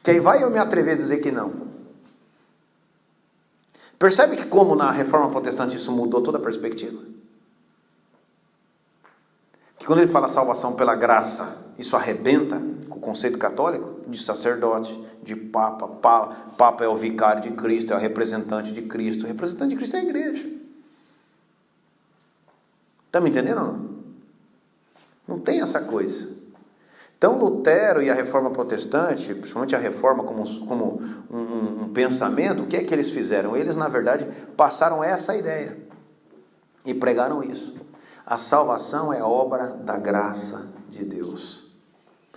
Que aí vai eu me atrever a dizer que não. Percebe que como na Reforma Protestante isso mudou toda a perspectiva? Que quando ele fala salvação pela graça, isso arrebenta com o conceito católico de sacerdote, de papa. Papa é o vicário de Cristo, é o representante de Cristo. O representante de Cristo é a igreja. Está me entendendo ou não? Não tem essa coisa. Então Lutero e a Reforma Protestante, principalmente a Reforma como um pensamento, o que é que eles fizeram? Eles, na verdade, passaram essa ideia e pregaram isso. A salvação é obra da graça de Deus.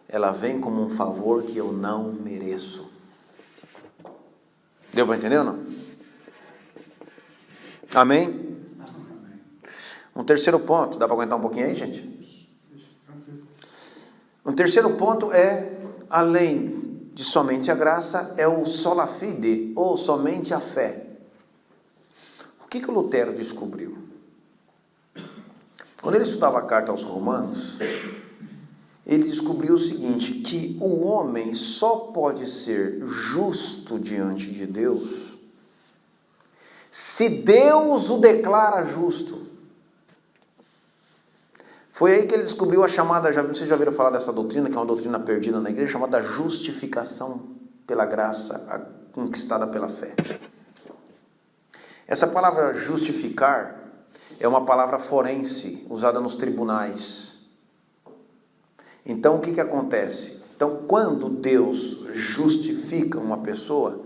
Ela vem como um favor que eu não mereço. Deu para entender ou não? Amém? Um terceiro ponto, dá para aguentar um pouquinho aí, gente? Um terceiro ponto é, além de somente a graça, é o sola fide, ou somente a fé. O que o Lutero descobriu? Quando ele estudava a carta aos Romanos, ele descobriu o seguinte, que o homem só pode ser justo diante de Deus se Deus o declara justo. Foi aí que ele descobriu a chamada, vocês já ouviram falar dessa doutrina, que é uma doutrina perdida na igreja, chamada justificação pela graça conquistada pela fé. Essa palavra justificar é uma palavra forense, usada nos tribunais. Então, o que acontece? Então, quando Deus justifica uma pessoa,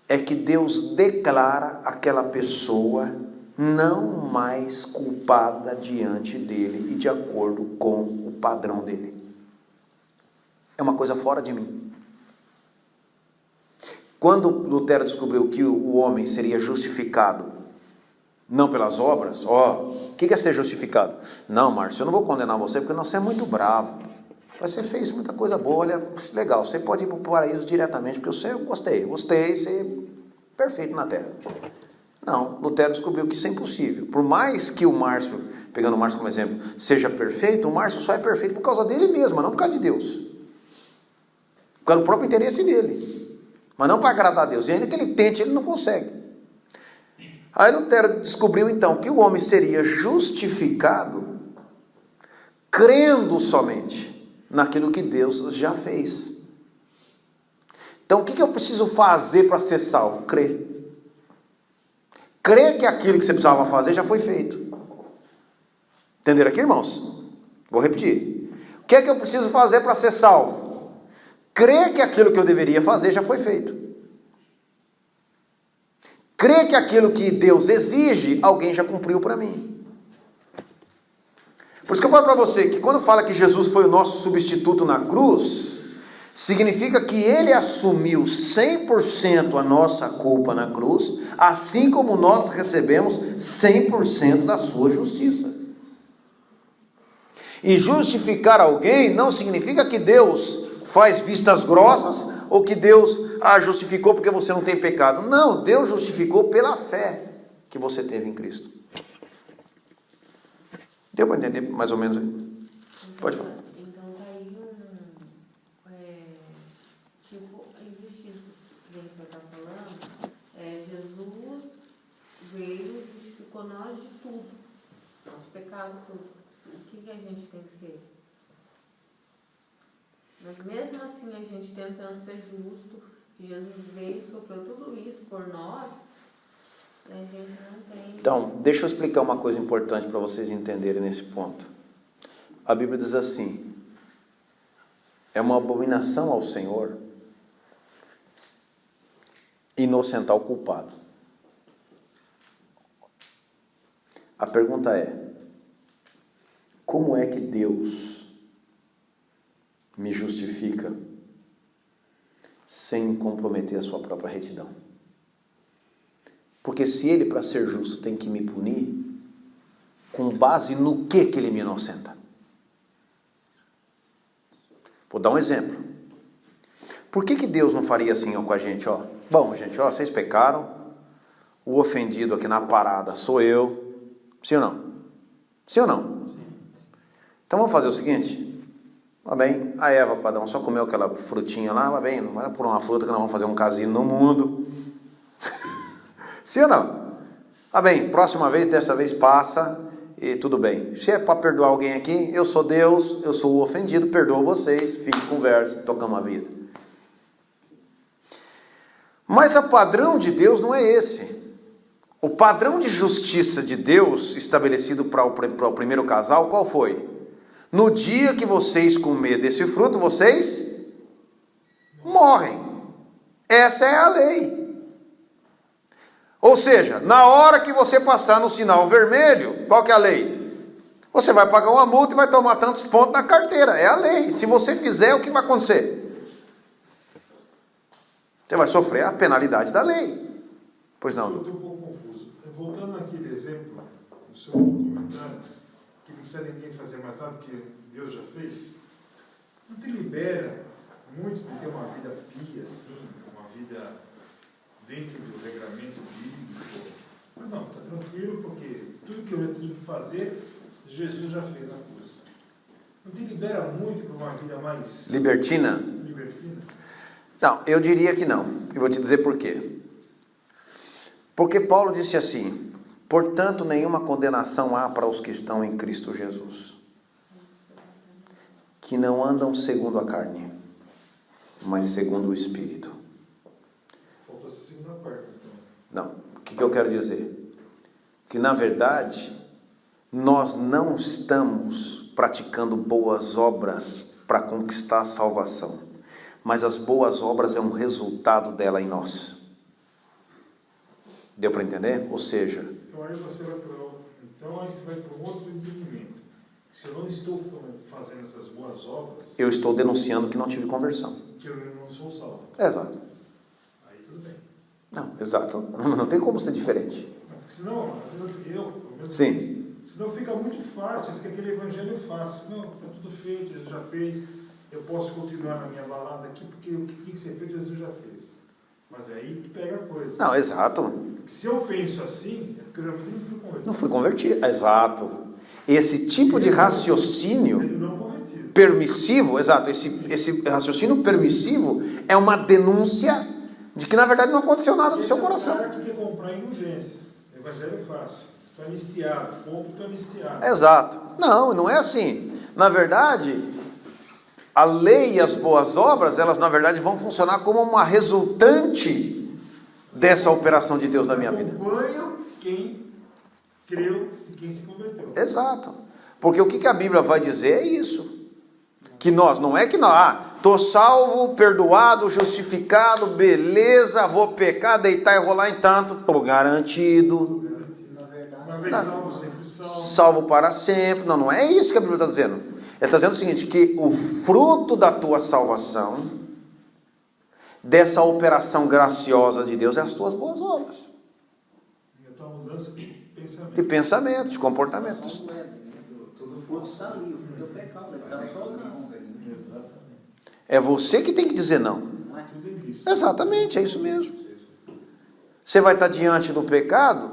é que Deus declara aquela pessoa não mais culpada diante dele e de acordo com o padrão dele. É uma coisa fora de mim. Quando Lutero descobriu que o homem seria justificado não pelas obras, o que é ser justificado? Não, Márcio, eu não vou condenar você porque você é muito bravo. Você fez muita coisa boa, olha, legal, você pode ir para o paraíso diretamente, porque eu gostei, você é perfeito na terra. Não, Lutero descobriu que isso é impossível. Por mais que o Márcio, pegando o Márcio como exemplo, seja perfeito, o Márcio só é perfeito por causa dele mesmo, não por causa de Deus. Por causa do próprio interesse dele. Mas não para agradar a Deus. E ainda que ele tente, ele não consegue. Aí Lutero descobriu então que o homem seria justificado crendo somente naquilo que Deus já fez. Então o que eu preciso fazer para ser salvo? Crer. Crer que aquilo que você precisava fazer já foi feito. Entenderam aqui, irmãos? Vou repetir. O que é que eu preciso fazer para ser salvo? Crer que aquilo que eu deveria fazer já foi feito. Crer que aquilo que Deus exige, alguém já cumpriu para mim. Por isso que eu falo para você que quando fala que Jesus foi o nosso substituto na cruz, significa que Ele assumiu 100% a nossa culpa na cruz, assim como nós recebemos 100% da sua justiça. E justificar alguém não significa que Deus faz vistas grossas ou que Deus justificou porque você não tem pecado. Não, Deus justificou pela fé que você teve em Cristo. Deu para entender mais ou menos aí? Pode falar. Então tá aí tipo a injustiça que você está falando. Jesus veio e justificou nós de tudo. Nosso pecado, tudo. O que a gente tem que ser? Mas mesmo assim a gente tentando ser justo, que Jesus veio e sofreu tudo isso por nós, a gente não tem... Então, deixa eu explicar uma coisa importante para vocês entenderem nesse ponto. A Bíblia diz assim: é uma abominação ao Senhor inocentar o culpado. A pergunta é: como é que Deus me justifica sem comprometer a sua própria retidão? Porque se Ele, para ser justo, tem que me punir, com base no que Ele me inocenta? Vou dar um exemplo. Por que Deus não faria assim com a gente? Bom, gente, vocês pecaram, o ofendido aqui na parada sou eu. Sim ou não? Sim ou não? Então vamos fazer o seguinte. Bem, a Eva, para Adão, só comeu aquela frutinha lá, bem, não vai por uma fruta que nós vamos fazer um casino no mundo. Sim ou não? Bem, próxima vez, dessa vez passa e tudo bem. Se é para perdoar alguém aqui, eu sou Deus, eu sou o ofendido, perdoo vocês, fim de conversa, tocamos a vida. Mas o padrão de Deus não é esse. O padrão de justiça de Deus estabelecido para o primeiro casal, qual foi? No dia que vocês comerem desse fruto, vocês morrem. Essa é a lei. Ou seja, na hora que você passar no sinal vermelho, qual que é a lei? Você vai pagar uma multa e vai tomar tantos pontos na carteira. É a lei. Se você fizer, o que vai acontecer? Você vai sofrer a penalidade da lei. Pois não, Eu estou um pouco confuso. Voltando naquele exemplo, no seu comentário, que não precisa ninguém fazer mais nada, porque Deus já fez, não te libera muito de ter uma vida pia, assim, uma vida dentro do regramento bíblico. Mas não, está tranquilo, porque tudo que eu tinha que fazer, Jesus já fez na cruz. Não te libera muito para uma vida mais... libertina? Não, eu diria que não. E vou te dizer por quê. Porque Paulo disse assim: portanto, nenhuma condenação há para os que estão em Cristo Jesus, que não andam segundo a carne, mas segundo o Espírito. Faltou essa segunda parte, então. Não, o que eu quero dizer? Que na verdade, nós não estamos praticando boas obras para conquistar a salvação, mas as boas obras é um resultado dela em nós. Deu para entender? Ou seja... Então aí você vai para um outro entendimento. Se eu não estou fazendo essas boas obras... eu estou denunciando que não tive conversão. Que eu não sou salvo. Exato. Aí tudo bem. Não, exato. Não tem como ser diferente. Não, porque senão, às vezes pelo menos Sim. Senão fica muito fácil, fica aquele evangelho fácil. Não, está tudo feito, Jesus já fez. Eu posso continuar na minha balada aqui, porque o que tinha que ser feito, Jesus já fez. Mas é aí que pega a coisa. Não, exato. Se eu penso assim, é porque eu realmente não fui convertido. Não fui convertido. Exato. Esse tipo de raciocínio permissivo, exato, esse raciocínio permissivo é uma denúncia de que na verdade não aconteceu nada no seu coração. Esse é o cara que quer comprar indulgência. O evangelho é fácil. Tu é anistiado, pouco tu é anistiado. Exato. Não é assim. Na verdade, a lei e as boas obras, elas na verdade vão funcionar como uma resultante dessa operação de Deus na minha vida. Acompanham quem creu e quem se converteu. Exato. Porque o que a Bíblia vai dizer é isso. Que nós, não é que nós, tô salvo, perdoado, justificado, beleza, vou pecar, deitar e rolar em tanto, tô garantido. Uma vez salvo, sempre salvo. Salvo para sempre. Não é isso que a Bíblia está dizendo. Ela está dizendo o seguinte, que o fruto da tua salvação, dessa operação graciosa de Deus, é as tuas boas obras. E a tua mudança de pensamento. De pensamento, de comportamentos. Todo fruto está ali, o fruto é o pecado, ele está só não. É você que tem que dizer não. Tudo é misto. Exatamente, é isso mesmo. Você vai estar diante do pecado,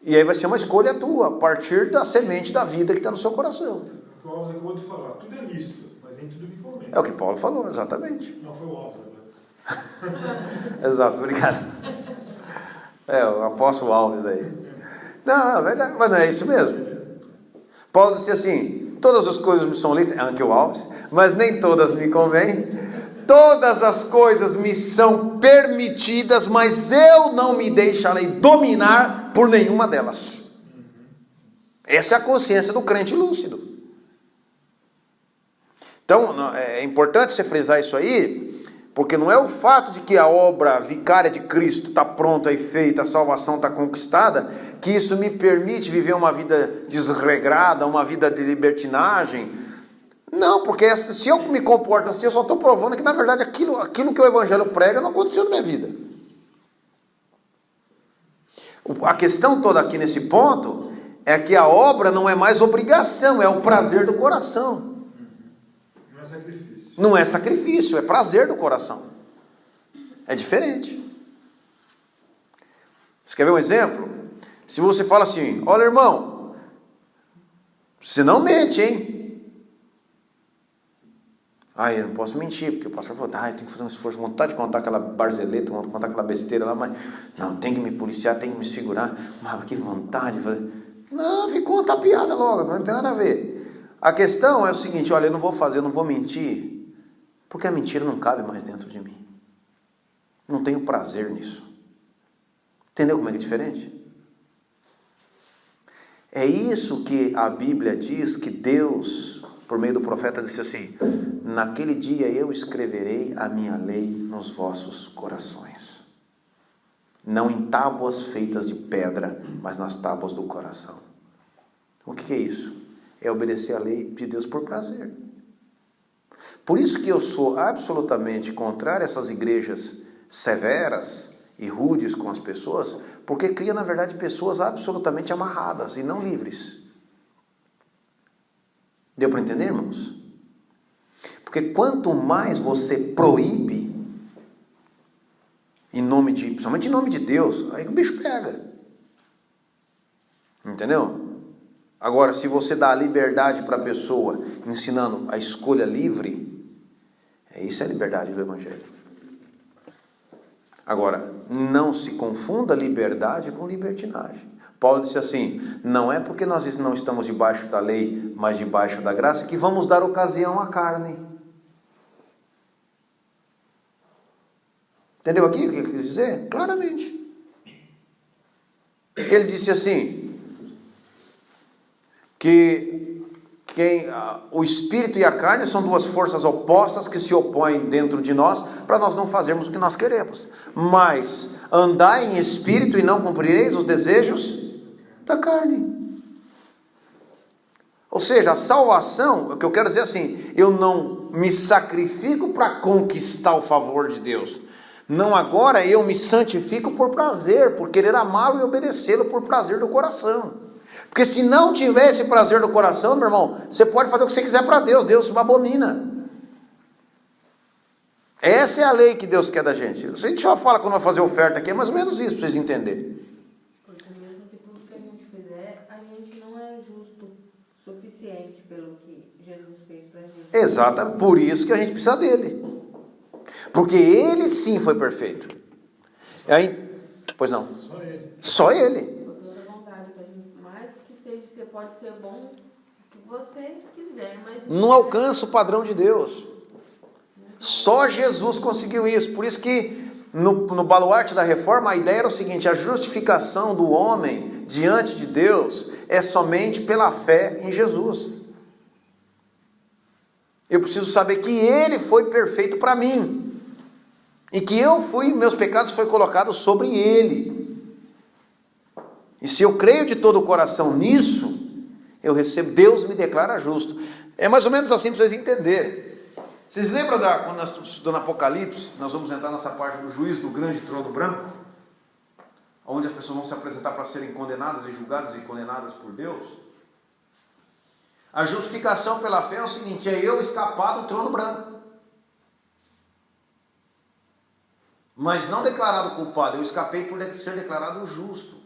e aí vai ser uma escolha tua, a partir da semente da vida que está no seu coração. O que o Alves acabou de falar. Tudo é misto, mas nem tudo me convém. É o que Paulo falou, exatamente. Não foi o Alves agora. Exato, obrigado. O apóstolo Alves aí. Não, é verdade, mas não é isso mesmo. Paulo disse assim, todas as coisas me são lícitas, que o Alves, mas nem todas me convêm. Todas as coisas me são permitidas, mas eu não me deixarei dominar por nenhuma delas. Essa é a consciência do crente lúcido. Então, é importante você frisar isso aí, porque não é o fato de que a obra vicária de Cristo está pronta e feita, a salvação está conquistada, que isso me permite viver uma vida desregrada, uma vida de libertinagem. Não, porque se eu me comporto assim, eu só estou provando que, na verdade, aquilo que o Evangelho prega não aconteceu na minha vida. A questão toda aqui nesse ponto é que a obra não é mais obrigação, é o prazer do coração. Não é sacrifício. Não é sacrifício, é prazer do coração. É diferente. Você quer ver um exemplo? Se você fala assim, olha irmão, você não mente, hein? Eu não posso mentir, porque o pastor falou, eu tenho que fazer um esforço, vontade de contar aquela barzeleta, contar aquela besteira lá, mas não, tem que me policiar, tem que me segurar, mas que vontade. Não, conta a piada logo, não tem nada a ver. A questão é o seguinte, olha, eu não vou mentir, porque a mentira não cabe mais dentro de mim. Não tenho prazer nisso. Entendeu como é que é diferente? É isso que a Bíblia diz que Deus, por meio do profeta, disse assim, naquele dia eu escreverei a minha lei nos vossos corações. Não em tábuas feitas de pedra, mas nas tábuas do coração. O que é isso? É obedecer a lei de Deus por prazer. Por isso que eu sou absolutamente contrário a essas igrejas severas e rudes com as pessoas, porque cria, na verdade, pessoas absolutamente amarradas e não livres. Deu para entender, irmãos? Porque quanto mais você proíbe, principalmente em nome de Deus, aí que o bicho pega. Entendeu? Agora, se você dá a liberdade para a pessoa, ensinando a escolha livre, isso é a liberdade do Evangelho. Agora, não se confunda liberdade com libertinagem. Paulo disse assim, não é porque nós não estamos debaixo da lei, mas debaixo da graça, que vamos dar ocasião à carne. Entendeu aqui o que ele quis dizer? Claramente. Ele disse assim, que o espírito e a carne são duas forças opostas que se opõem dentro de nós, para nós não fazermos o que nós queremos. Mas andai em espírito e não cumprireis os desejos da carne. Ou seja, a salvação, o que eu quero dizer assim, eu não me sacrifico para conquistar o favor de Deus. Não, agora eu me santifico por prazer, por querer amá-lo e obedecê-lo por prazer do coração. Porque se não tiver esse prazer do coração, meu irmão, você pode fazer o que você quiser para Deus, Deus abomina. Essa é a lei que Deus quer da gente. A gente já fala quando vai fazer oferta aqui, é mais ou menos isso para vocês entenderem. Porque mesmo que tudo que a gente fizer, a gente não é justo o suficiente pelo que Jesus fez para a gente. Exato, por isso que a gente precisa dele. Porque ele sim foi perfeito. Aí, Pois não. Só ele. Só Ele. Por toda vontade, pra gente, mais que seja, você pode ser bom o que você quiser, mas Não alcança o padrão de Deus. Só Jesus conseguiu isso. Por isso que no baluarte da reforma a ideia era o seguinte: a justificação do homem diante de Deus é somente pela fé em Jesus. Eu preciso saber que Ele foi perfeito para mim. E que meus pecados foram colocados sobre Ele. E se eu creio de todo o coração nisso, eu recebo, Deus me declara justo. É mais ou menos assim para vocês entenderem. Vocês lembram quando nós estamos estudando Apocalipse, nós vamos entrar nessa parte do juízo do grande trono branco, onde as pessoas vão se apresentar para serem condenadas e julgadas e condenadas por Deus? A justificação pela fé é o seguinte: é eu escapar do trono branco. Mas não declarado culpado, eu escapei por ser declarado justo.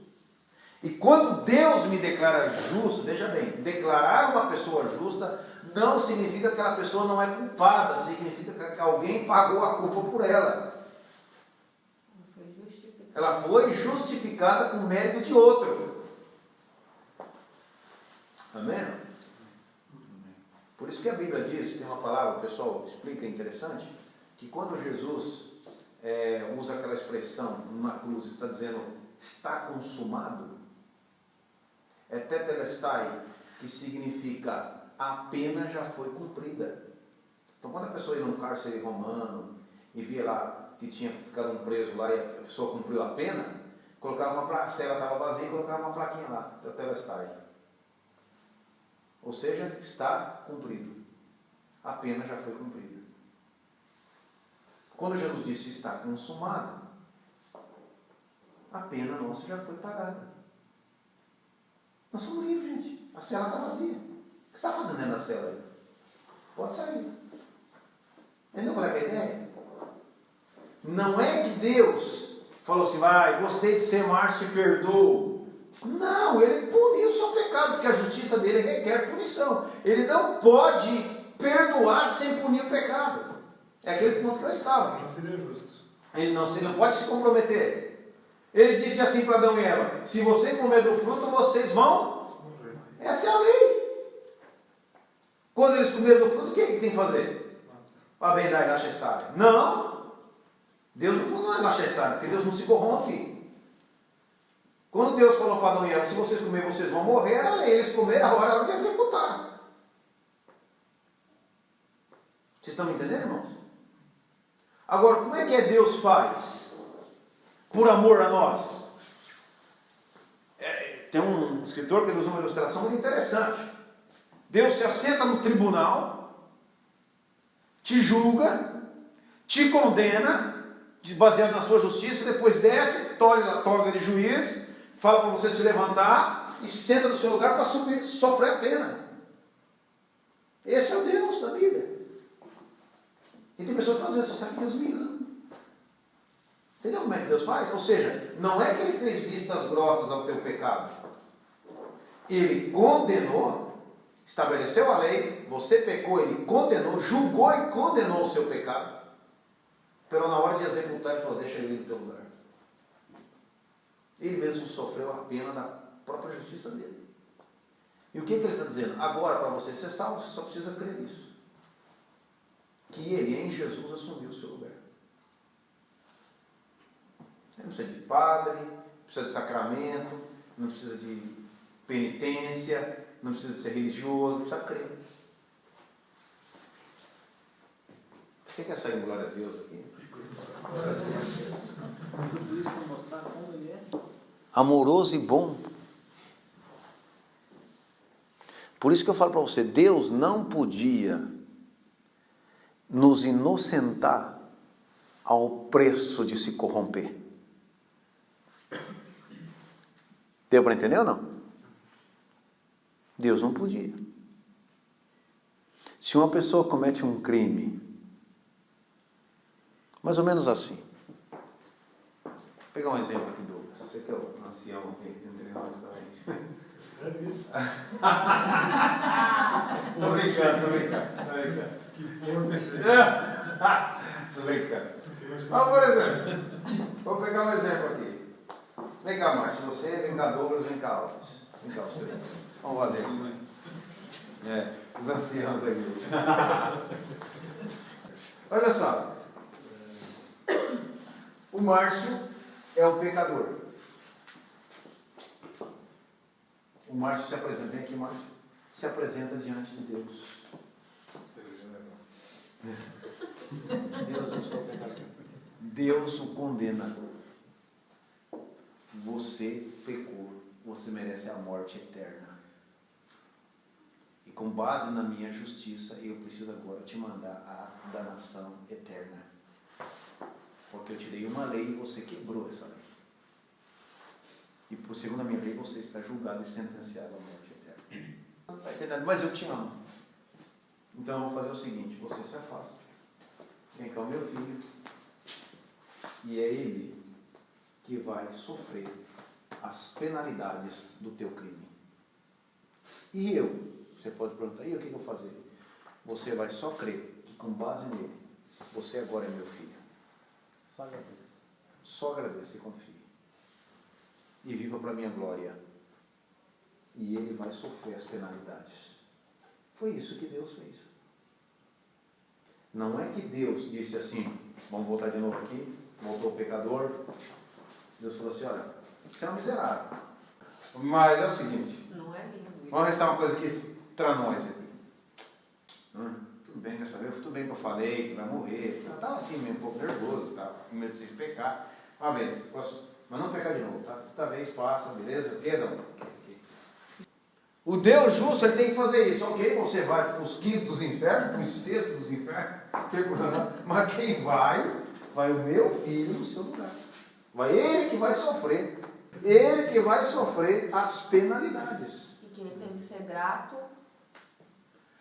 E quando Deus me declara justo, veja bem, declarar uma pessoa justa não significa que aquela pessoa não é culpada, significa que alguém pagou a culpa por ela. Ela foi justificada com mérito de outro. Amém? Por isso que a Bíblia diz, tem uma palavra, o pessoal explica, é interessante, que quando Jesus usa aquela expressão numa cruz, está dizendo, está consumado, é tetelestai, que significa a pena já foi cumprida. Então quando a pessoa ia num cárcere romano e via lá que tinha ficado um preso lá e a pessoa cumpriu a pena, colocava uma plaquinha, a cela estava vazia e colocava uma plaquinha lá, tetelestai. Ou seja, está cumprido. A pena já foi cumprida. Quando Jesus disse está consumado, a pena nossa já foi pagada. Nós somos livres, gente. A cela está vazia. O que você está fazendo dentro da cela aí? Pode sair. Entendeu qual é a ideia? Não é que Deus falou assim, vai, gostei de ser Márcio, te perdoo. Não, Ele puniu o seu pecado, porque a justiça dele requer punição. Ele não pode perdoar sem punir o pecado. É aquele ponto que eu estava. Não seria justo. Ele não pode se comprometer. Ele disse assim para Adão e Eva, se você comer do fruto, vocês vão morrer. Essa é a lei. Quando eles comeram do fruto, o que tem que fazer? A verdade da chestagem. Não. Deus não é na chestagem, porque Deus não se corrompe. Quando Deus falou para Adão e Eva, se vocês comerem, vocês vão morrer, era a lei. Eles comeram, agora é hora de executar. Vocês estão me entendendo, irmãos? Agora, como é que Deus faz? Por amor a nós. Tem um escritor que usa uma ilustração muito interessante. Deus se assenta no tribunal, te julga, te condena, baseado na sua justiça, depois desce, tolhe a toga de juiz, fala para você se levantar e se senta no seu lugar para sofrer a pena. Esse é o Deus da Bíblia. E tem pessoas que estão dizendo, só sabe que Deus me ama. Entendeu como é que Deus faz? Ou seja, não é que Ele fez vistas grossas ao teu pecado. Ele condenou, estabeleceu a lei, você pecou, Ele condenou, julgou e condenou o seu pecado. Pero na hora de executar, Ele falou, deixa ele no teu lugar. Ele mesmo sofreu a pena da própria justiça dele. E o que Ele está dizendo? Agora, para você ser salvo, você só precisa crer nisso. Que Ele, em Jesus, assumiu o seu lugar. Você não precisa de padre, não precisa de sacramento, não precisa de penitência, não precisa de ser religioso, precisa crer. Você quer sair em glória a Deus aqui? Tudo isso para mostrar como Ele é. Amoroso e bom. Por isso que eu falo para você, Deus não podia nos inocentar ao preço de se corromper. Deu para entender ou não? Deus não podia. Se uma pessoa comete um crime, mais ou menos assim. Vou pegar um exemplo aqui, Douglas. Você que é o ancião aqui, entre nós também. Sério isso? Tô brincando. Que porra, gente. Tô brincando. Mas, por exemplo, vou pegar um exemplo aqui. Vem cá, Márcio, você, vem cá, Douglas, vem cá, Alves. Vem cá, os três. Vamos fazer. Os anciãos aqui. Olha só. O Márcio é o pecador. O Márcio se apresenta, vem aqui, Márcio. Se apresenta diante de Deus. Deus não sou pecador. Deus o condena. Você pecou. Você merece a morte eterna. E com base na minha justiça, eu preciso agora te mandar a danação eterna. Porque eu te dei uma lei e você quebrou essa lei. E por segundo a minha lei, você está julgado e sentenciado à morte eterna. Não está entendendo? Mas eu te amo. Então eu vou fazer o seguinte: você se afasta. Vem cá o meu filho. E é ele que vai sofrer as penalidades do teu crime. E eu? Você pode perguntar, e o que eu vou fazer? Você vai só crer que com base nele, você agora é meu filho. Só agradeça. Só agradeça e confie. E viva para a minha glória. E ele vai sofrer as penalidades. Foi isso que Deus fez. Não é que Deus disse assim, vamos voltar de novo aqui, voltou o pecador. Deus falou assim, olha, você é um miserável. Mas é o seguinte, Não é lindo. vamos restar uma coisa aqui para nós. Tudo bem, dessa vez, tudo bem que eu falei que vai morrer. Eu estava assim, meio um pouco nervoso, estava com medo de vocês pecar. Mas bem, mas não pecar de novo, tá? Esta vez passa, beleza? Perdão. O Deus justo, ele tem que fazer isso. Ok, você vai para os quintos dos infernos, para os sextos dos infernos, mas quem vai o meu filho no seu lugar. Vai ele que vai sofrer. Ele que vai sofrer as penalidades. E que ele tem que ser grato.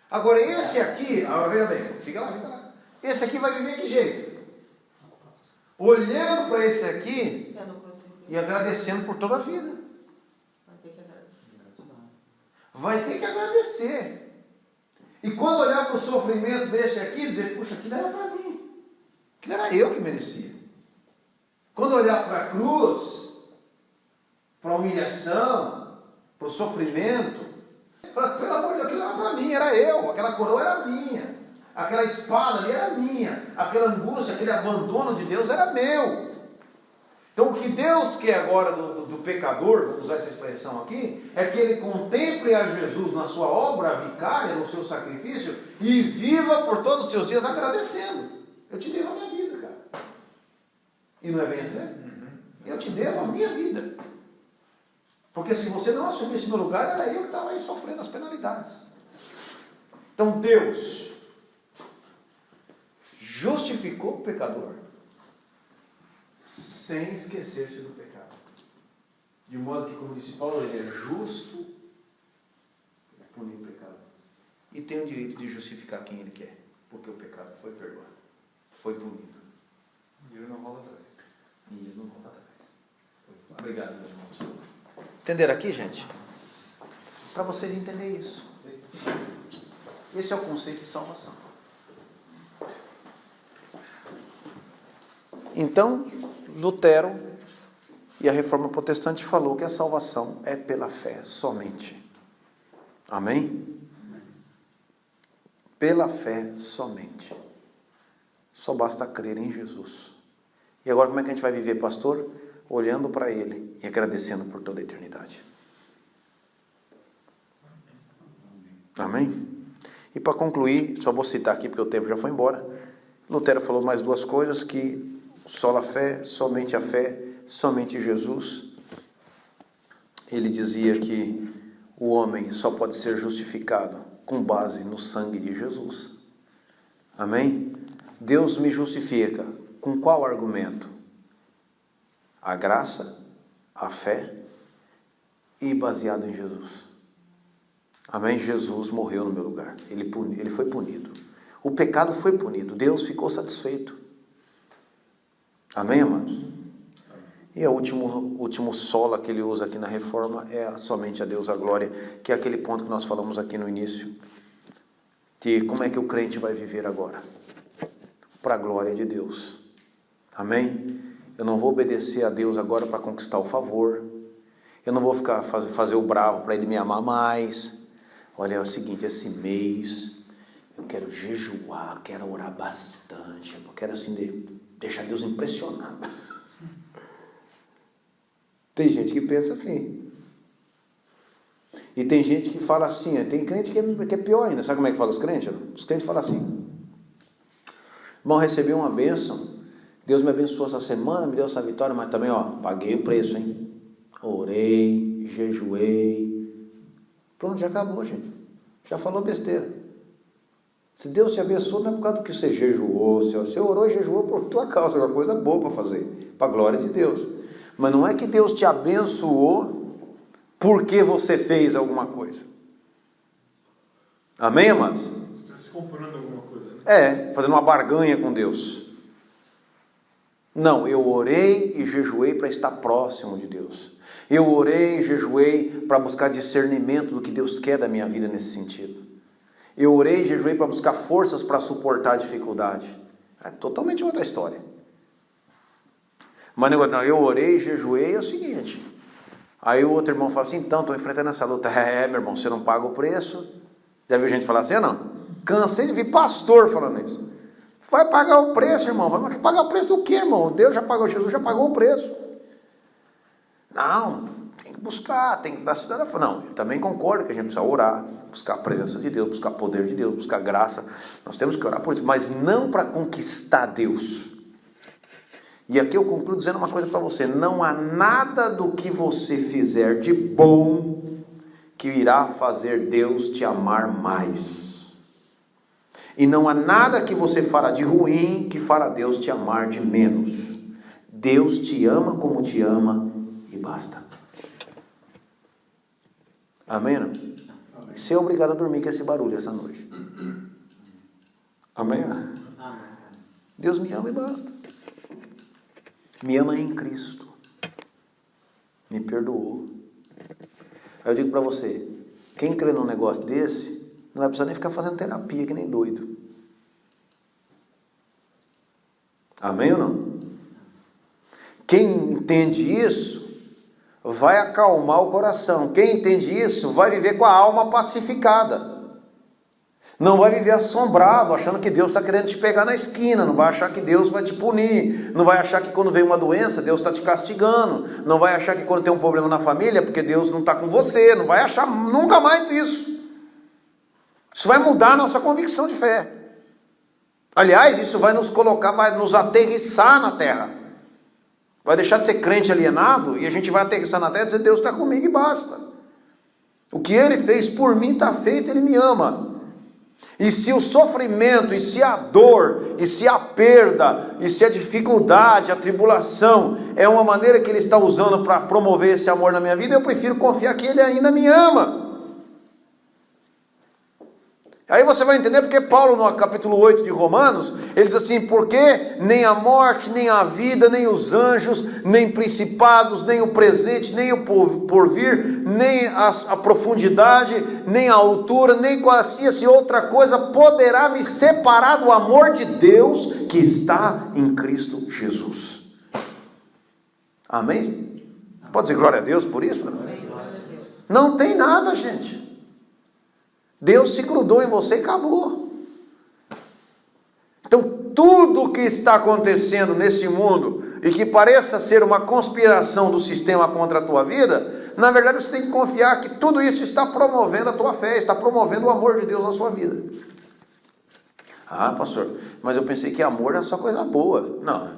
Agora esse aqui, veja bem, fica lá. Esse aqui vai viver que jeito? Olhando para esse aqui e agradecendo por toda a vida. Vai ter que agradecer. E quando olhar para o sofrimento desse aqui, dizer, puxa, aquilo era para mim. Aquilo era eu que merecia. Quando olhar para a cruz, para a humilhação, para o sofrimento, pelo amor de Deus, aquilo era para mim, era eu. Aquela coroa era minha. Aquela espada ali era minha. Aquela angústia, aquele abandono de Deus era meu. Então o que Deus quer agora do pecador, vamos usar essa expressão aqui, é que ele contemple a Jesus na sua obra vicária, no seu sacrifício, e viva por todos os seus dias agradecendo. Eu te devo a minha vida, cara. E não é bem assim? Eu te devo a minha vida. Porque se você não assumisse meu lugar, era eu que estava aí sofrendo as penalidades. Então Deus justificou o pecador sem esquecer-se do pecado. De modo que, como disse Paulo, ele é justo para punir o pecado. E tem o direito de justificar quem ele quer. Porque o pecado foi perdoado. Foi punido. E ele não volta atrás. E ele não volta atrás. Obrigado, meus irmãos. Entenderam aqui, gente? Para vocês entenderem isso. Esse é o conceito de salvação. Então, Lutero e a Reforma Protestante falou que a salvação é pela fé somente. Amém? Pela fé somente. Só basta crer em Jesus. E agora como é que a gente vai viver, pastor? Olhando para Ele e agradecendo por toda a eternidade. Amém? E para concluir, só vou citar aqui porque o tempo já foi embora. Lutero falou mais duas coisas, que só a fé, somente Jesus. Ele dizia que o homem só pode ser justificado com base no sangue de Jesus. Amém? Deus me justifica com qual argumento? A graça, a fé e baseado em Jesus. Amém? Jesus morreu no meu lugar. Ele foi punido. O pecado foi punido. Deus ficou satisfeito. Amém, amados? E o último sola que ele usa aqui na Reforma é somente a Deus a glória, que é aquele ponto que nós falamos aqui no início, de como é que o crente vai viver agora, para a glória de Deus. Amém? eu não vou obedecer a Deus agora para conquistar o favor. Eu não vou ficar fazer o bravo para Ele me amar mais. Olha, é o seguinte, esse mês eu quero jejuar, quero orar bastante, eu quero assim deixar Deus impressionado. Tem gente que pensa assim. E tem gente que fala assim, tem crente que é pior ainda. Sabe como é que fala os crentes? Os crentes falam assim: irmão, recebi uma bênção, Deus me abençoou essa semana, me deu essa vitória, mas também, paguei o preço, hein? Orei, jejuei. Pronto, já acabou, gente. Já falou besteira. Se Deus te abençoou, não é por causa do que você jejuou. Você orou e jejuou por tua causa, é uma coisa boa para fazer, para a glória de Deus. Mas não é que Deus te abençoou porque você fez alguma coisa. Amém, amados? Você está se comprando alguma coisa, né? Fazendo uma barganha com Deus. Não, eu orei e jejuei para estar próximo de Deus. Eu orei e jejuei para buscar discernimento do que Deus quer da minha vida nesse sentido. Eu orei e jejuei para buscar forças para suportar a dificuldade. É totalmente outra história. Mas não, eu orei e jejuei é o seguinte. Aí o outro irmão fala assim, então, estou enfrentando essa luta. Meu irmão, você não paga o preço. Já viu gente falar assim, não? Cansei de ver pastor falando isso. Vai pagar o preço, irmão. Mas pagar o preço do quê, irmão? Deus já pagou, Jesus já pagou o preço. Não, tem que buscar, tem que dar cidadania. Não, eu também concordo que a gente precisa orar, buscar a presença de Deus, buscar o poder de Deus, buscar graça. Nós temos que orar por isso, mas não para conquistar Deus. E aqui eu concluo dizendo uma coisa para você: não há nada do que você fizer de bom que irá fazer Deus te amar mais. E não há nada que você fará de ruim que fará Deus te amar de menos. Deus te ama como te ama e basta. Amém? Não? Você é obrigado a dormir com esse barulho essa noite. Amém? Deus me ama e basta. Me ama em Cristo. Me perdoou. Aí eu digo para você, quem crê num negócio desse, não vai precisar nem ficar fazendo terapia que nem doido. Amém ou não? Quem entende isso, vai acalmar o coração. Quem entende isso, vai viver com a alma pacificada. Não vai viver assombrado, achando que Deus está querendo te pegar na esquina. Não vai achar que Deus vai te punir. Não vai achar que quando vem uma doença, Deus está te castigando. Não vai achar que quando tem um problema na família, porque Deus não está com você. Não vai achar nunca mais isso. Isso vai mudar a nossa convicção de fé. Aliás, isso vai nos colocar, vai nos aterrissar na terra. Vai deixar de ser crente alienado e a gente vai aterrissar na terra e dizer, Deus está comigo e basta. O que Ele fez por mim está feito, Ele me ama. E se o sofrimento, e se a dor, e se a perda, e se a dificuldade, a tribulação é uma maneira que Ele está usando para promover esse amor na minha vida, eu prefiro confiar que Ele ainda me ama. Aí você vai entender porque Paulo, no capítulo 8 de Romanos, ele diz assim, porque nem a morte, nem a vida, nem os anjos, nem principados, nem o presente, nem o porvir, nem a profundidade, nem a altura, nem qualquer outra coisa poderá me separar do amor de Deus que está em Cristo Jesus. Amém? Pode dizer glória a Deus por isso? Não tem nada, gente. Deus se grudou em você e acabou. Então, tudo que está acontecendo nesse mundo e que pareça ser uma conspiração do sistema contra a tua vida, na verdade você tem que confiar que tudo isso está promovendo a tua fé, está promovendo o amor de Deus na sua vida. Ah, pastor, mas eu pensei que amor era só coisa boa. Não.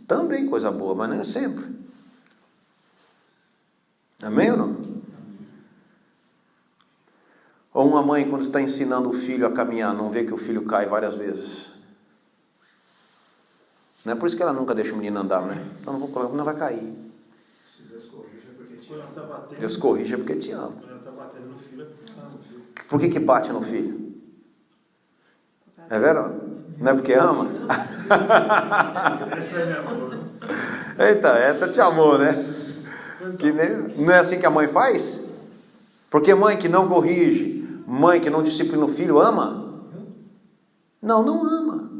Também coisa boa, mas não é sempre. Amém ou não? Ou uma mãe, quando está ensinando o filho a caminhar, não vê que o filho cai várias vezes? Não é por isso que ela nunca deixa o menino andar, né? Então não vou colocar, não vai cair. Deus corrige é porque te ama. Deus corrige é porque te ama. Quando ela está batendo no filho, é porque te ama. Por que bate no filho? É verdade? Não é porque ama? Essa é minha amor. Eita, essa te amou, né? Que nem, não é assim que a mãe faz? Porque mãe que não corrige, mãe que não disciplina o filho, ama? Não, não ama.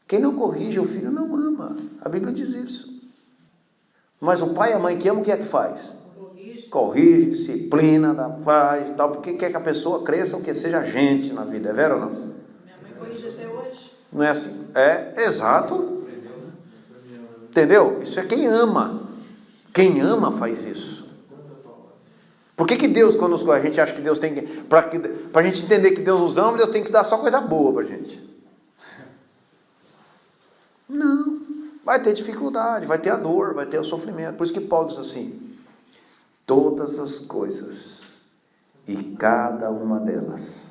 Quem não corrige o filho não ama. A Bíblia diz isso. Mas o pai e a mãe que amam, o que é que faz? Corrige, disciplina, faz e tal, porque quer que a pessoa cresça ou que seja gente na vida. É verdade ou não? Minha mãe corrige até hoje. Não é assim? É, exato. Entendeu? Isso é quem ama. Quem ama faz isso. Por que Deus, quando a gente acha que Deus tem que... Para a gente entender que Deus nos ama, Deus tem que dar só coisa boa para a gente. Não. Vai ter dificuldade, vai ter a dor, vai ter o sofrimento. Por isso que Paulo diz assim: todas as coisas e cada uma delas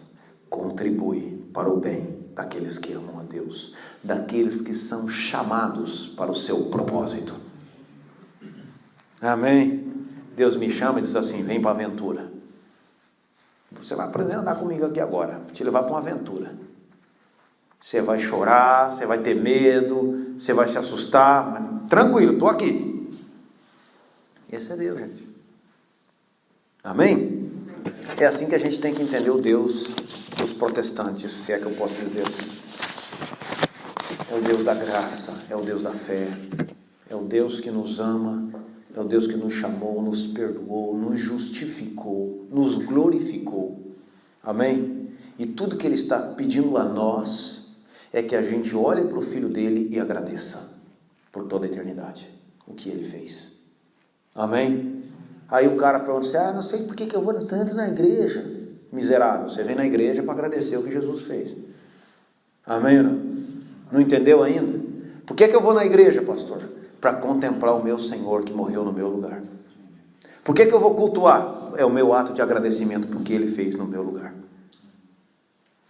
contribui para o bem daqueles que amam a Deus, daqueles que são chamados para o seu propósito. Amém? Deus me chama e diz assim: vem para a aventura. Você vai aprender a andar comigo aqui agora, vou te levar para uma aventura. Você vai chorar, você vai ter medo, você vai se assustar, mas tranquilo, estou aqui. Esse é Deus, gente. Amém? É assim que a gente tem que entender o Deus dos protestantes, se é que eu posso dizer assim. É o Deus da graça, é o Deus da fé, é o Deus que nos ama, é o Deus que nos chamou, nos perdoou, nos justificou, nos glorificou. Amém? E tudo que Ele está pedindo a nós é que a gente olhe para o Filho dele e agradeça por toda a eternidade o que Ele fez. Amém? Aí o cara pergunta assim: não sei por que eu vou tanto na igreja. Miserável, você vem na igreja para agradecer o que Jesus fez. Amém ou não? Não entendeu ainda? Por que eu vou na igreja, pastor? Para contemplar o meu Senhor que morreu no meu lugar. Por que eu vou cultuar? É o meu ato de agradecimento por que Ele fez no meu lugar.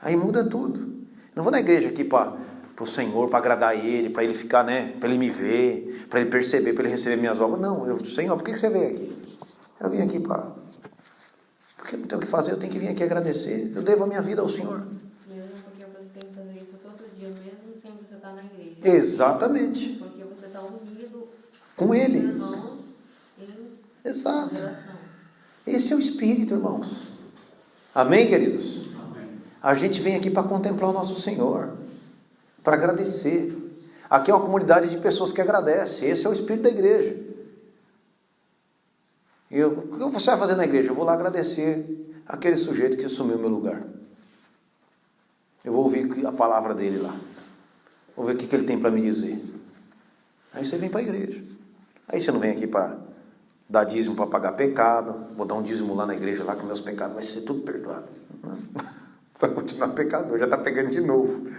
Aí muda tudo. Não vou na igreja aqui para o Senhor, para agradar Ele, para Ele ficar, para Ele me ver, para Ele perceber, para Ele receber minhas obras. Não, Senhor, por que você veio aqui? Eu vim aqui porque não tenho o que fazer, eu tenho que vir aqui agradecer. Eu devo a minha vida ao Senhor. Mesmo porque você tem que fazer isso todo dia, mesmo sem você estar na igreja. Exatamente. Porque você está unido com Ele. Irmãos em Exato. oração. Esse é o Espírito, irmãos. Amém, queridos? A gente vem aqui para contemplar o nosso Senhor, para agradecer. Aqui é uma comunidade de pessoas que agradecem. Esse é o espírito da igreja. O que você vai fazer na igreja? Eu vou lá agradecer aquele sujeito que assumiu o meu lugar. Eu vou ouvir a palavra dele lá. Vou ver o que ele tem para me dizer. Aí você vem para a igreja. Aí você não vem aqui para dar dízimo para pagar pecado. Vou dar um dízimo lá na igreja, lá que meus pecados vai ser tudo perdoado. Vai continuar pecador, já está pegando de novo.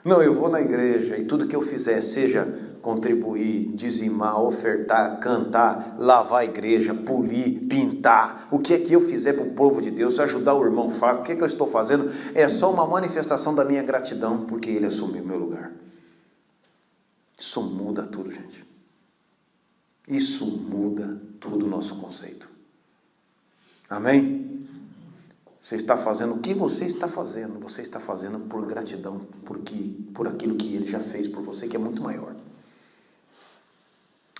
Não, eu vou na igreja e tudo que eu fizer, seja contribuir, dizimar, ofertar, cantar, lavar a igreja, polir, pintar, o que é que eu fizer para o povo de Deus, ajudar o irmão fraco, o que é que eu estou fazendo? É só uma manifestação da minha gratidão, porque Ele assumiu o meu lugar. Isso muda tudo, gente. Isso muda tudo o nosso conceito. Amém? Você está fazendo o que você está fazendo por gratidão, por aquilo que Ele já fez por você, que é muito maior.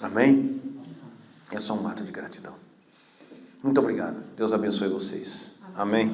Amém? É só um ato de gratidão. Muito obrigado. Deus abençoe vocês. Amém?